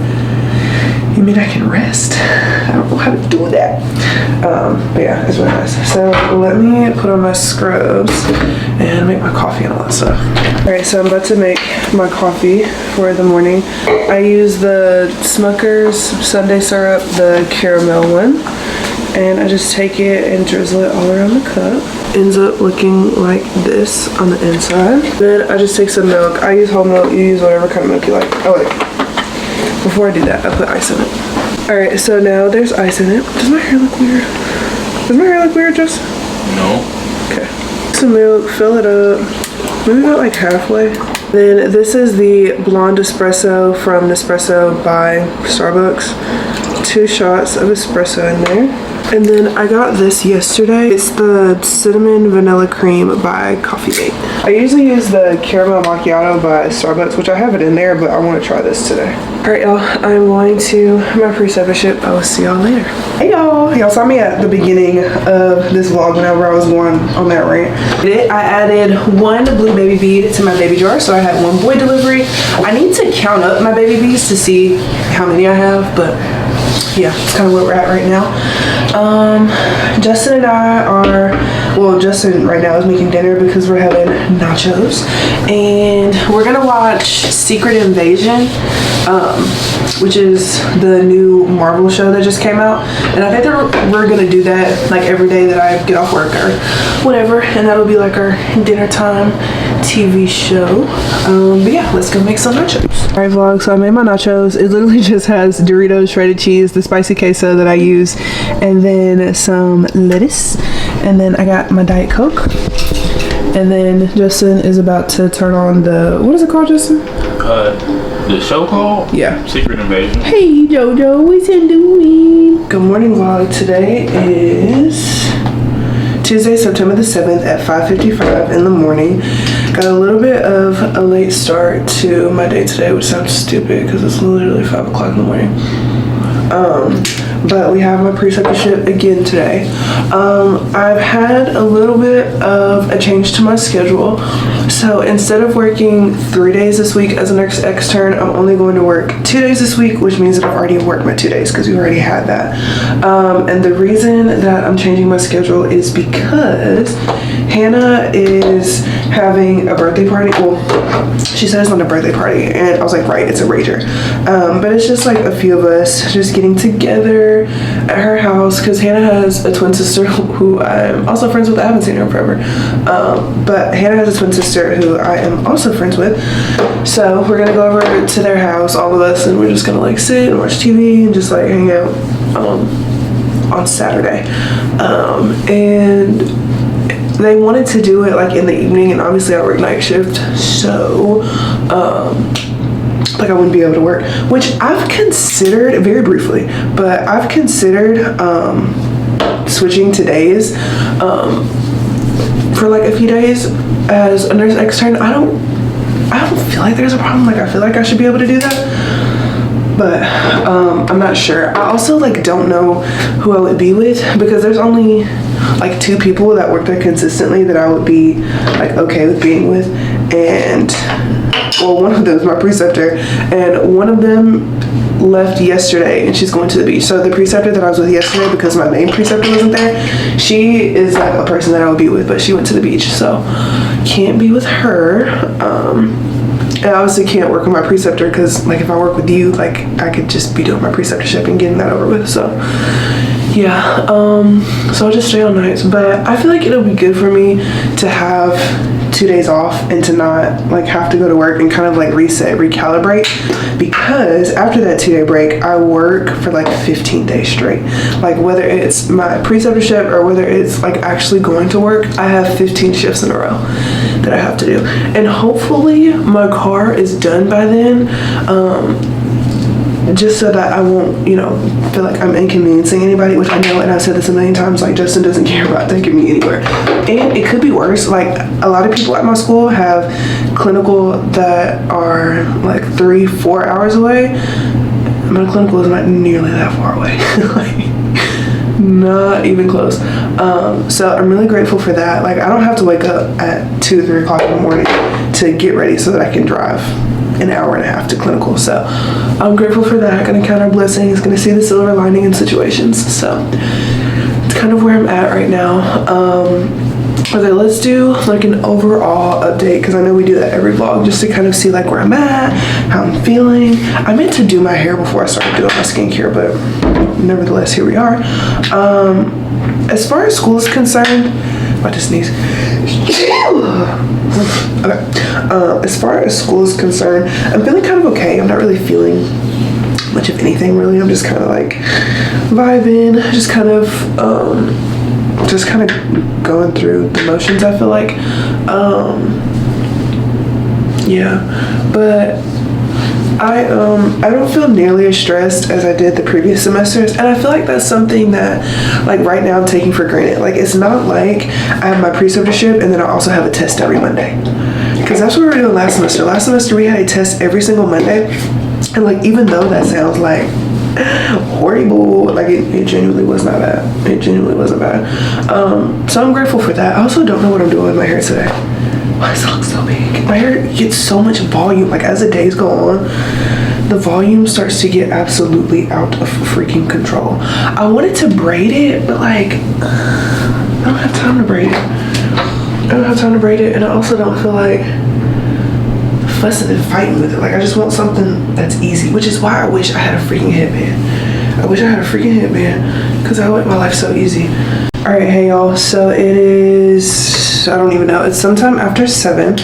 you mean I can rest? I don't know how to do that. But yeah, it's really nice. So let me put on my scrubs and make my coffee and all that stuff. Alright, so I'm about to make my coffee for the morning. I use the Smucker's Sunday syrup, the caramel one. And I just take it and drizzle it all around the cup. Ends up looking like this on the inside. Then I just take some milk. I use whole milk, you use whatever kind of milk you like. Oh wait. Before I do that, I put ice in it. Alright, so now there's ice in it. Does my hair look weird? Does my hair look weird, Jess? No. Okay. Some milk, fill it up. Maybe about like halfway. Then this is the blonde espresso from Nespresso by Starbucks. 2 shots of espresso in there. And then I got this yesterday. It's the cinnamon vanilla cream by Coffee Mate. I usually use the caramel macchiato by Starbucks, which I have it in there, but I want to try this today. All right, y'all, I'm going to my preceptorship. I will see y'all later. Hey, y'all. Y'all saw me at the beginning of this vlog whenever I was going on that rant. I added 1 blue baby bead to my baby jar, so I had 1 boy delivery. I need to count up my baby beads to see how many I have, but yeah, it's kind of where we're at right now. Justin and I are, well, Justin right now is making dinner because we're having nachos, and we're gonna watch Secret Invasion, which is the new Marvel show that just came out, and I think that we're gonna do that like every day that I get off work or whatever, and that'll be like our dinner time TV show. But yeah, let's go make some nachos. Alright vlog, so I made my nachos. It literally just has Doritos, shredded cheese, the spicy queso that I use, and then some lettuce, and then I got my Diet Coke, and then Justin is about to turn on the, what is it called, Justin? The show called? Yeah. Secret Invasion. Hey Jojo, what's you doing? Good morning vlog. Today is Tuesday, September the 7th at 5:55 in the morning. Got a little bit of a late start to my day today, which sounds stupid because it's literally 5 o'clock in the morning. But we have my preceptorship again today. I've had a little bit of a change to my schedule. So instead of working 3 days this week as an extern, I'm only going to work 2 days this week, which means that I've already worked my 2 days because we already had that. And the reason that I'm changing my schedule is because Hannah is having a birthday party. Well, she said it's not a birthday party, and I was like, right, it's a rager. But it's just like a few of us just getting together at her house because Hannah has a twin sister who I'm also friends with. I haven't seen her in forever. But Hannah has a twin sister who I am also friends with. So we're gonna go over to their house, all of us, and we're just gonna like sit and watch TV and just like hang out on Saturday. And they wanted to do it like in the evening, and obviously I work night shift, so like I wouldn't be able to work, which I've considered very briefly, but I've considered switching to days for like a few days as a nurse extern. I don't feel like there's a problem. Like I feel like I should be able to do that, but I'm not sure. I also like don't know who I would be with because there's only like 2 people that work there consistently that I would be like okay with being with, and well, one of them is my preceptor, and one of them left yesterday and she's going to the beach. So the preceptor that I was with yesterday, because my main preceptor wasn't there, she is like a person that I would be with, but she went to the beach, so can't be with her. And I obviously can't work with my preceptor because like if I work with you, like I could just be doing my preceptorship and getting that over with. So yeah, so I'll just stay on nights, but I feel like it'll be good for me to have 2 days off and to not like have to go to work and kind of like reset, recalibrate, because after that 2-day break I work for like 15 days straight. Like whether it's my preceptorship or whether it's like actually going to work, I have 15 shifts in a row that I have to do, and hopefully my car is done by then, just so that I won't, you know, feel like I'm inconveniencing anybody, which I know, and I've said this a million times, like Justin doesn't care about taking me anywhere. And it could be worse. Like a lot of people at my school have clinical that are like 3-4 hours away. My clinical is not nearly that far away. Like, not even close. So I'm really grateful for that. Like I don't have to wake up at 2-3 o'clock in the morning to get ready so that I can drive an hour and a half to clinical. So I'm grateful for that. Gonna count our blessings, gonna see the silver lining in situations. So it's kind of where I'm at right now. Okay, let's do like an overall update, because I know we do that every vlog, just to kind of see like where I'm at, how I'm feeling. I meant to do my hair before I started doing my skincare, but nevertheless, here we are. As far as school is concerned, I'm about to sneeze. Okay. As far as school is concerned, I'm feeling kind of okay. I'm not really feeling much of anything really. I'm just kind of like vibing, just kind of going through the motions, I feel like. Yeah, but I don't feel nearly as stressed as I did the previous semesters, and I feel like that's something that, like, right now I'm taking for granted. Like, it's not like I have my preceptorship and then I also have a test every Monday, because that's what we were doing last semester. Last semester we had a test every single Monday, and like, even though that sounds like horrible, like it genuinely was not bad. It genuinely wasn't bad. So I'm grateful for that. I also don't know what I'm doing with my hair today. Why does it look so big? My hair gets so much volume. Like, as the days go on, the volume starts to get absolutely out of freaking control. I wanted to braid it, but like, I don't have time to braid it. I don't have time to braid it, and I also don't feel like fussing and fighting with it. Like, I just want something that's easy, which is why I wish I had a freaking headband. I wish I had a freaking headband, because I would make my life so easy. All right, hey y'all, so it is, I don't even know, it's sometime after 7.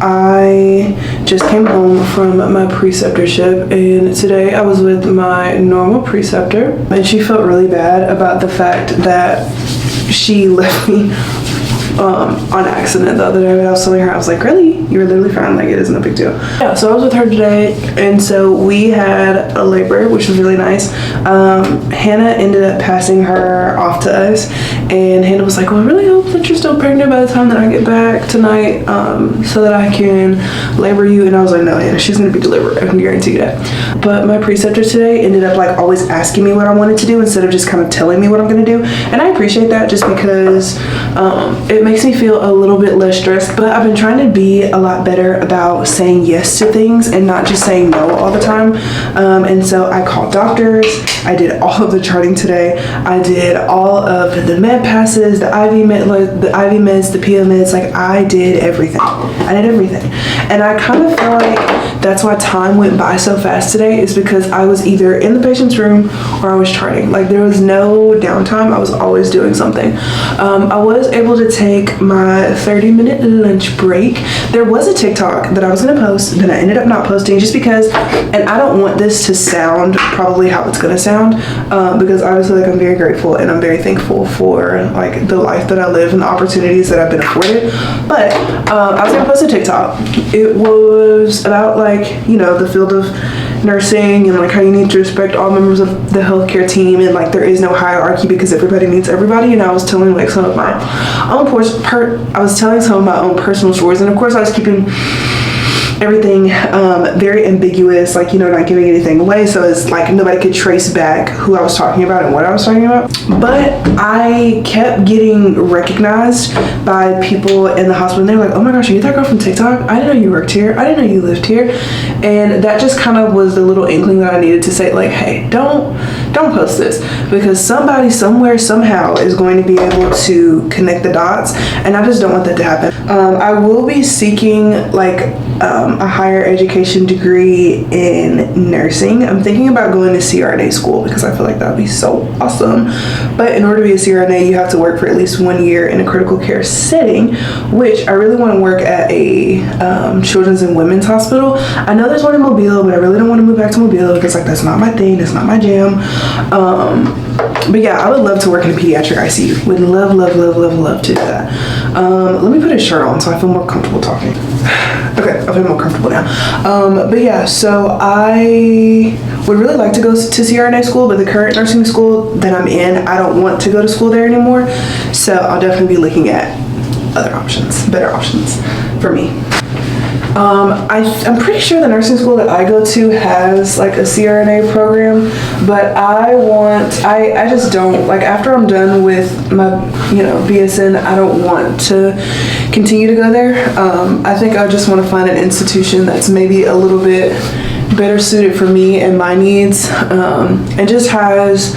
I just came home from my preceptorship, and today I was with my normal preceptor, and she felt really bad about the fact that she left me on accident the other day. But I was telling her, I was like, really? You were literally fine, like, it isn't a big deal. Yeah, so I was with her today, and so we had a labor, which was really nice. Hannah ended up passing her off to us, and Hannah was like, well, I really hope that you're still pregnant by the time that I get back tonight, so that I can labor you. And I was like, no, Hannah, she's gonna be delivered, I can guarantee that. But my preceptor today ended up like always asking me what I wanted to do instead of just kind of telling me what I'm gonna do, and I appreciate that, just because it makes me feel a little bit less stressed. But I've been trying to be a lot better about saying yes to things and not just saying no all the time. And so I called doctors, I did all of the charting today, I did all of the med passes, the IV meds, the PM meds, like I did everything. And I kind of feel like that's why time went by so fast today, is because I was either in the patient's room or I was charting. Like, there was no downtime, I was always doing something. I was able to take my 30-minute lunch break. There was a TikTok that I was gonna post, then I ended up not posting, just because, and I don't want this to sound probably how it's gonna sound, because obviously, like, I'm very grateful and I'm very thankful for like the life that I live and the opportunities that I've been afforded. But I was gonna post a TikTok. It was about, like, you know, the field of nursing and like how you need to respect all members of the healthcare team, and like there is no hierarchy because everybody needs everybody. And I was telling like some of my own personal stories, and of course I was keeping everything very ambiguous, like, you know, not giving anything away, so it's like nobody could trace back who I was talking about and what I was talking about. But I kept getting recognized by people in the hospital, and they were like, oh my gosh, are you that girl from TikTok? I didn't know you worked here, I didn't know you lived here. And that just kind of was the little inkling that I needed to say, like, hey, don't post this, because somebody somewhere somehow is going to be able to connect the dots, and I just don't want that to happen. I will be seeking like a higher education degree in nursing. I'm thinking about going to CRNA school because I feel like that would be so awesome. But in order to be a CRNA, you have to work for at least 1 year in a critical care setting, which I really want to work at a children's and women's hospital. I know there's one in Mobile, but I really don't want to move back to Mobile because, like, that's not my thing, that's not my jam. But yeah, I would love to work in a pediatric ICU. Would love to do that. Let me put a shirt on so I feel more comfortable talking. Okay, I feel more comfortable now. But yeah, so I would really like to go to CRNA school, but the current nursing school that I'm in, I don't want to go to school there anymore. So I'll definitely be looking at other options, better options for me. I'm pretty sure the nursing school that I go to has like a CRNA program, but I just don't, like, after I'm done with my, you know, BSN, I don't want to continue to go there. I think I just want to find an institution that's maybe a little bit better suited for me and my needs, and just has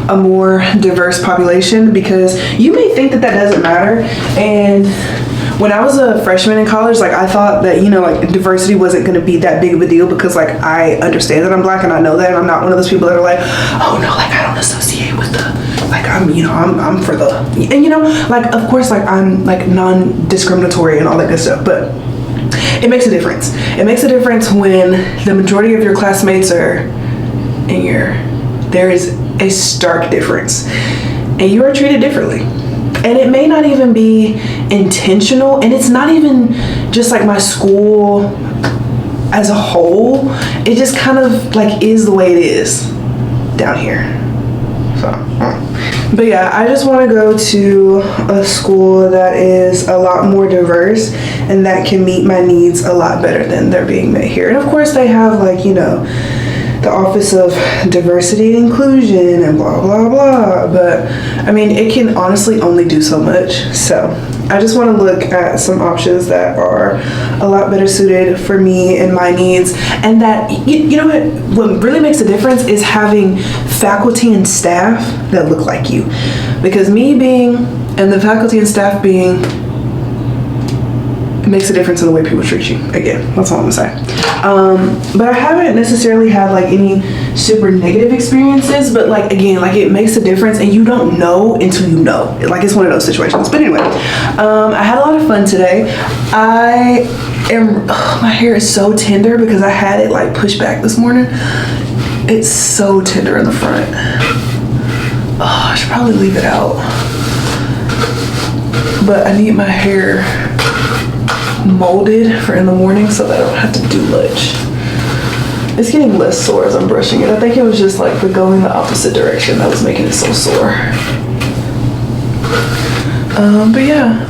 a more diverse population, because you may think that doesn't matter, and when I was a freshman in college, like, I thought that, you know, like, diversity wasn't going to be that big of a deal, because, like, I understand that I'm black and I know that, and I'm not one of those people that are like, oh no, like, I don't associate with the, like, I'm, you know, I'm for the, and, you know, like, of course, like, I'm, like, non-discriminatory and all that good stuff, but it makes a difference. It makes a difference when the majority of your classmates are in there is a stark difference, and you are treated differently. And it may not even be intentional, and it's not even just like my school as a whole, it just kind of like is the way it is down here. So, but yeah, I just want to go to a school that is a lot more diverse and that can meet my needs a lot better than they're being met here. And of course they have like, you know, the Office of Diversity and Inclusion and blah, blah, blah. But I mean, it can honestly only do so much. So I just want to look at some options that are a lot better suited for me and my needs. And that, you know what really makes a difference is having faculty and staff that look like you. Because me being, and the faculty and staff being, it makes a difference in the way people treat you. Again, that's all I'm gonna say. But I haven't necessarily had like any super negative experiences, but like, again, like it makes a difference and you don't know until you know. Like it's one of those situations. But anyway, I had a lot of fun today. My hair is so tender because I had it like pushed back this morning. It's so tender in the front. Oh, I should probably leave it out. But I need my hair molded for in the morning so that I don't have to do much. It's getting less sore as I'm brushing it. I think it was just like the going the opposite direction that was making it so sore. But yeah,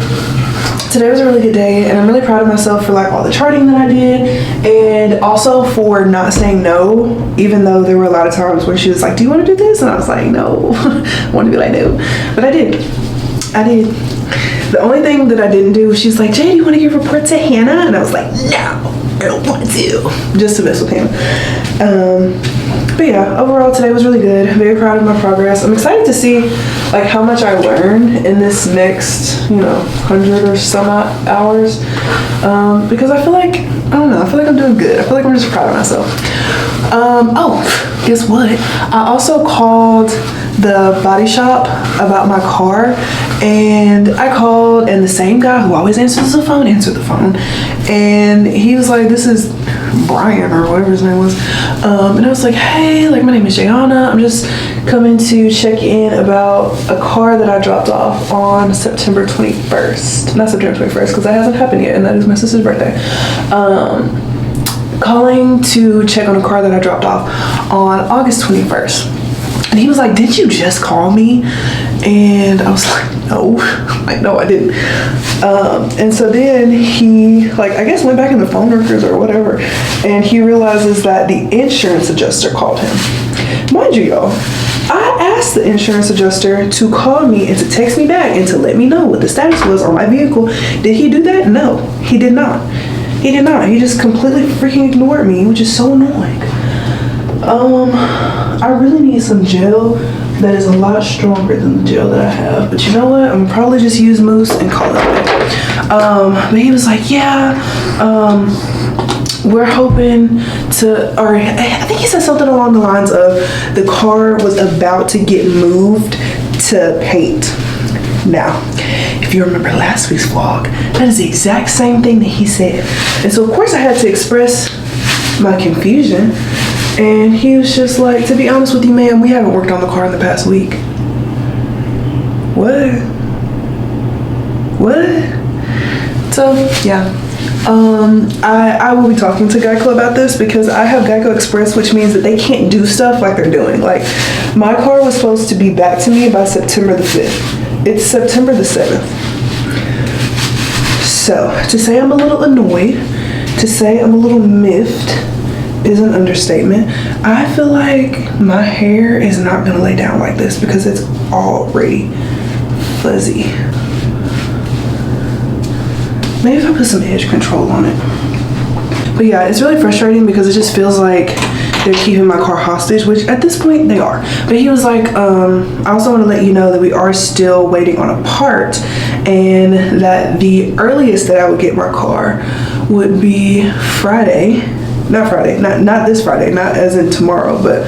today was a really good day and I'm really proud of myself for like all the charting that I did and also for not saying no, even though there were a lot of times where she was like, do you want to do this? And I was like, no. I want to be like, no. But I did. The only thing that I didn't do was she's like, Jay, do you want to give a report to Hannah? And I was like, no, I don't want to. Just to mess with him. But yeah, overall today was really good. Very proud of my progress. I'm excited to see like how much I learned in this next, 100 or some hours. Because I feel like, I don't know, I feel like I'm doing good. I feel like I'm just proud of myself. Oh, guess what? I also called the body shop about my car, and I called and the same guy who always answers the phone answered the phone, and he was like, this is Brian or whatever his name was, and I was like, hey, like my name is Jayana, I'm just coming to check in about a car that I dropped off on September 21st, not September 21st because that hasn't happened yet and that is my sister's birthday. Calling to check on a car that I dropped off on August 21st. And he was like, did you just call me? And I was like, no. Like, no, I didn't. And so then he, like, I guess went back in the phone records or whatever, and he realizes that the insurance adjuster called him. Mind you, y'all, I asked the insurance adjuster to call me and to text me back and to let me know what the status was on my vehicle. Did he do that? No, he did not. He did not. He just completely freaking ignored me, which is so annoying. I really need some gel that is a lot stronger than the gel that I have. But you know what? I'm gonna probably just use mousse and call it a day. But he was like, yeah, we're hoping to, or I think he said something along the lines of the car was about to get moved to paint. Now, if you remember last week's vlog, that is the exact same thing that he said. And so of course I had to express my confusion. And he was just like, to be honest with you, ma'am, we haven't worked on the car in the past week. What? So, yeah. I will be talking to Geico about this because I have Geico Express, which means that they can't do stuff like they're doing. Like, my car was supposed to be back to me by September the 5th. It's September the 7th. So, to say I'm a little annoyed, to say I'm a little miffed, is an understatement. I feel like my hair is not gonna lay down like this because it's already fuzzy. Maybe if I put some edge control on it. But yeah, it's really frustrating because it just feels like they're keeping my car hostage, which at this point they are. But he was like, I also want to let you know that we are still waiting on a part and that the earliest that I would get my car would be Friday. Not Friday, not this Friday, not as in tomorrow, but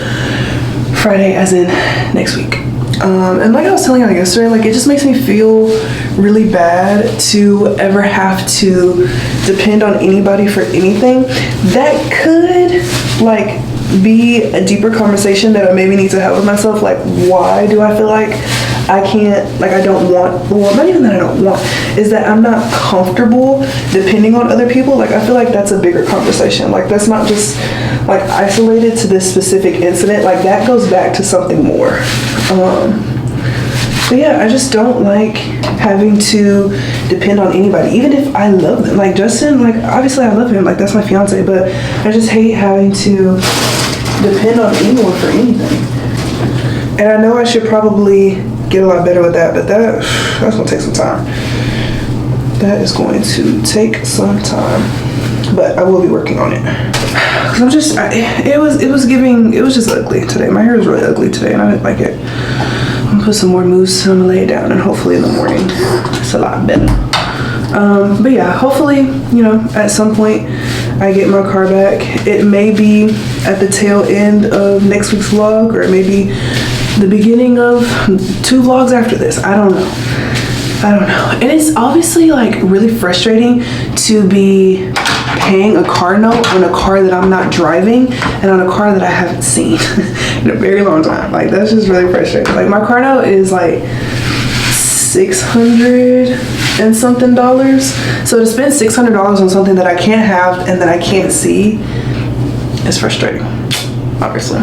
Friday as in next week. And like I was telling you yesterday, like it just makes me feel really bad to ever have to depend on anybody for anything. That could like be a deeper conversation that I maybe need to have with myself. Like, why do I feel like I can't, like, I don't want, well, not even that I don't want, is that I'm not comfortable depending on other people. Like, I feel like that's a bigger conversation. Like, that's not just, like, isolated to this specific incident. Like, that goes back to something more. But yeah, I just don't like having to depend on anybody, even if I love them. Like, Justin, like, obviously I love him. Like, that's my fiance, but I just hate having to depend on anyone for anything. And I know I should probably get a lot better with that, but that's gonna take some time. That is going to take some time, but I will be working on it. Cause I'm just, it was just ugly today. My hair was really ugly today, and I didn't like it. I'm gonna put some more mousse and I'm gonna lay it down, and hopefully in the morning it's a lot better. But yeah, hopefully, you know, at some point I get my car back. It may be at the tail end of next week's vlog, or it may be the beginning of 2 vlogs after this. I don't know. And it's obviously like really frustrating to be paying a car note on a car that I'm not driving and on a car that I haven't seen in a very long time. Like, that's just really frustrating. Like, my car note is like $600 and something. So to spend $600 on something that I can't have and that I can't see is frustrating, obviously.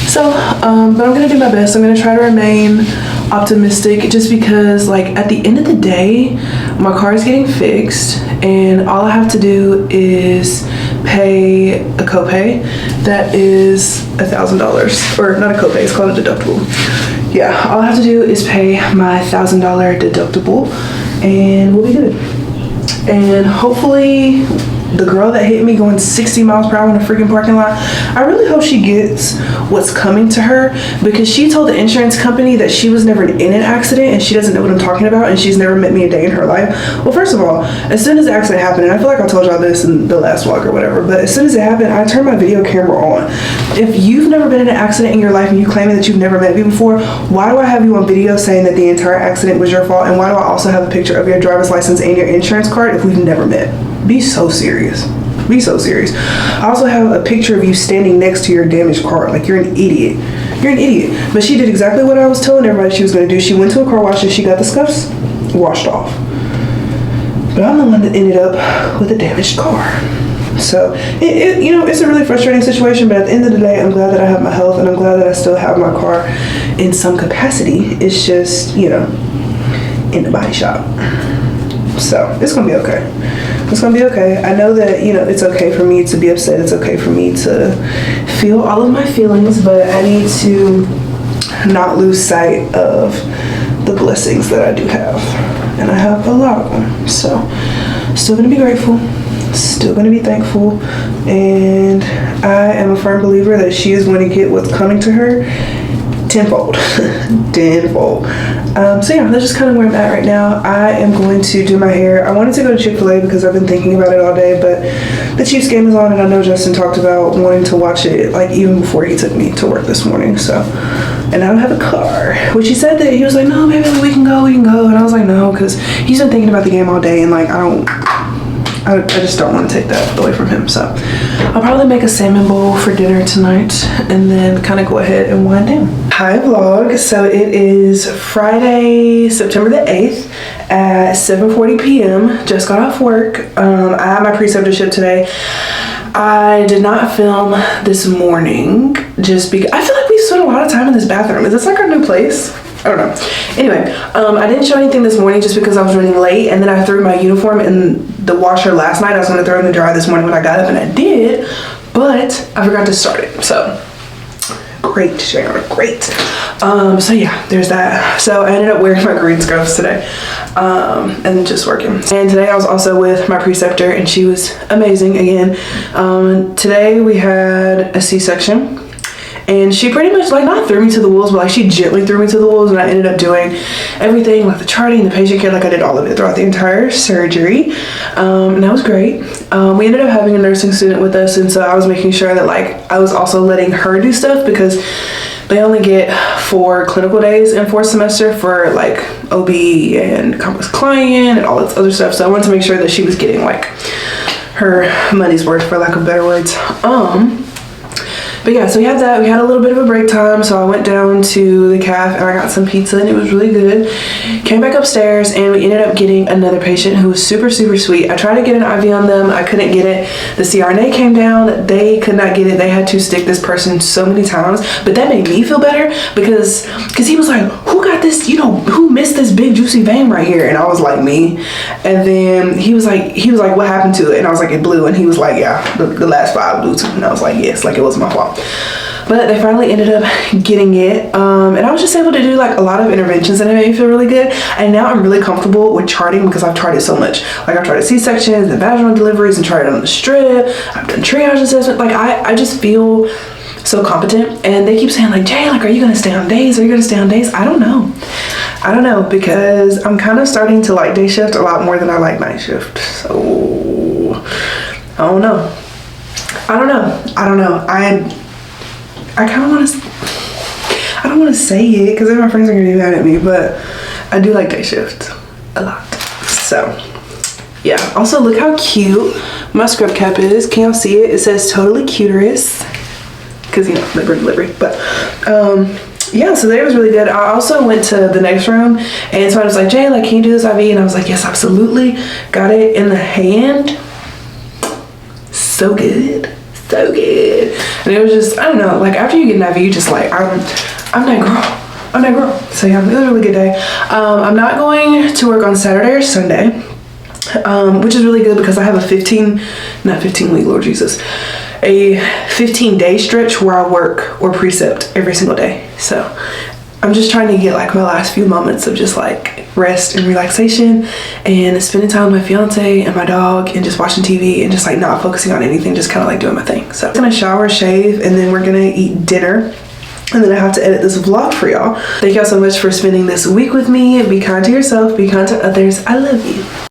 So, but I'm gonna do my best. I'm gonna try to remain optimistic, just because, like, at the end of the day, my car is getting fixed and all I have to do is pay a copay that is $1,000, or not a copay, it's called a deductible. Yeah, all I have to do is pay my $1,000 deductible and we'll be good. And hopefully the girl that hit me going 60 miles per hour in a freaking parking lot, I really hope she gets what's coming to her, because she told the insurance company that she was never in an accident and she doesn't know what I'm talking about, and she's never met me a day in her life. Well, first of all, as soon as the accident happened, and I feel like I told y'all this in the last vlog or whatever, but as soon as it happened, I turned my video camera on. If you've never been in an accident in your life and you claiming that you've never met me before, why do I have you on video saying that the entire accident was your fault? And why do I also have a picture of your driver's license and your insurance card if we've never met? Be so serious. Be so serious. I also have a picture of you standing next to your damaged car. Like, you're an idiot. You're an idiot. But she did exactly what I was telling everybody she was going to do. She went to a car wash and she got the scuffs washed off. But I'm the one that ended up with a damaged car. So, you know, it's a really frustrating situation, but at the end of the day, I'm glad that I have my health, and I'm glad that I still have my car in some capacity. It's just, you know, in the body shop. So, it's going to be okay. It's gonna be okay. I know that, you know, it's okay for me to be upset. It's okay for me to feel all of my feelings, but I need to not lose sight of the blessings that I do have. And I have a lot of them. So, still gonna be grateful, still gonna be thankful, and I am a firm believer that she is going to get what's coming to her tenfold. Tenfold. So yeah, that's just kind of where I'm at right now. I am going to do my hair. I wanted to go to Chick-fil-A because I've been thinking about it all day, but the Chiefs game is on, and I know Justin talked about wanting to watch it, like, even before he took me to work this morning. So, and I don't have a car, which he said that he was like, no, maybe we can go, and I was like, no, because he's been thinking about the game all day, and like, I just don't want to take that away from him. So I'll probably make a salmon bowl for dinner tonight and then kind of go ahead and wind down. Hi vlog. So it is Friday, September the 8th at 7:40 p.m. Just got off work. I had my preceptorship today. I did not film this morning just because I feel like we spent a lot of time in this bathroom. Is this like our new place? I don't know. Anyway, I didn't show anything this morning just because I was running late, and then I threw my uniform in the washer last night. I was going to throw it in the dryer this morning when I got up, and I did, but I forgot to start it. So great, Sharon, great. So yeah, there's that. So I ended up wearing my green scrubs today and just working. And today I was also with my preceptor, and she was amazing again. Today we had a C-section. And she pretty much, like, not threw me to the wolves, but like she gently threw me to the wolves, and I ended up doing everything, like the charting, the patient care, like I did all of it throughout the entire surgery. And that was great. We ended up having a nursing student with us, and so I was making sure that, like, I was also letting her do stuff, because they only get 4 clinical days in 4th semester for like OB and complex client and all this other stuff. So I wanted to make sure that she was getting like her money's worth, for lack of better words. But yeah, so we had that. We had a little bit of a break time, so I went down to the caf and I got some pizza and it was really good. Came back upstairs and we ended up getting another patient who was super, super sweet. I tried to get an IV on them. I couldn't get it. The CRNA came down. They could not get it. They had to stick this person so many times. But that made me feel better because he was like, who got this, you know, who missed this big juicy vein right here? And I was like, me. And then he was like, what happened to it? And I was like, it blew. And he was like, yeah, the last 5 blew too. And I was like, yes, like it wasn't my fault. But they finally ended up getting it. And I was just able to do like a lot of interventions and it made me feel really good. And now I'm really comfortable with charting because I've charted so much. Like I've charted C-sections and vaginal deliveries and charted on the strip. I've done triage assessment. Like I just feel so competent. And they keep saying like, Jay, like, are you gonna stay on days? Are you gonna stay on days? I don't know because I'm kind of starting to like day shift a lot more than I like night shift. So I don't know. I kind of want to, I don't want to say it because then my friends are going to be mad at me, but I do like day shift a lot. So yeah. Also look how cute my scrub cap is. Can y'all see it? It says totally cuterous because, you know, labor and delivery. But yeah, so that was really good. I also went to the next room and so I was like, Jay, like, can you do this IV? And I was like, yes, absolutely. Got it in the hand. So good. So good. And it was just, I don't know, like after you get an IV, you just like, I'm that girl. So yeah, it was a really good day. I'm not going to work on Saturday or Sunday, which is really good because I have a 15-week, Lord Jesus, a 15-day stretch where I work or precept every single day. So I'm just trying to get like my last few moments of just like rest and relaxation and spending time with my fiance and my dog and just watching TV and just like not focusing on anything, just kind of like doing my thing. So I'm gonna shower, shave, and then we're gonna eat dinner. And then I have to edit this vlog for y'all. Thank y'all so much for spending this week with me. Be kind to yourself, be kind to others. I love you.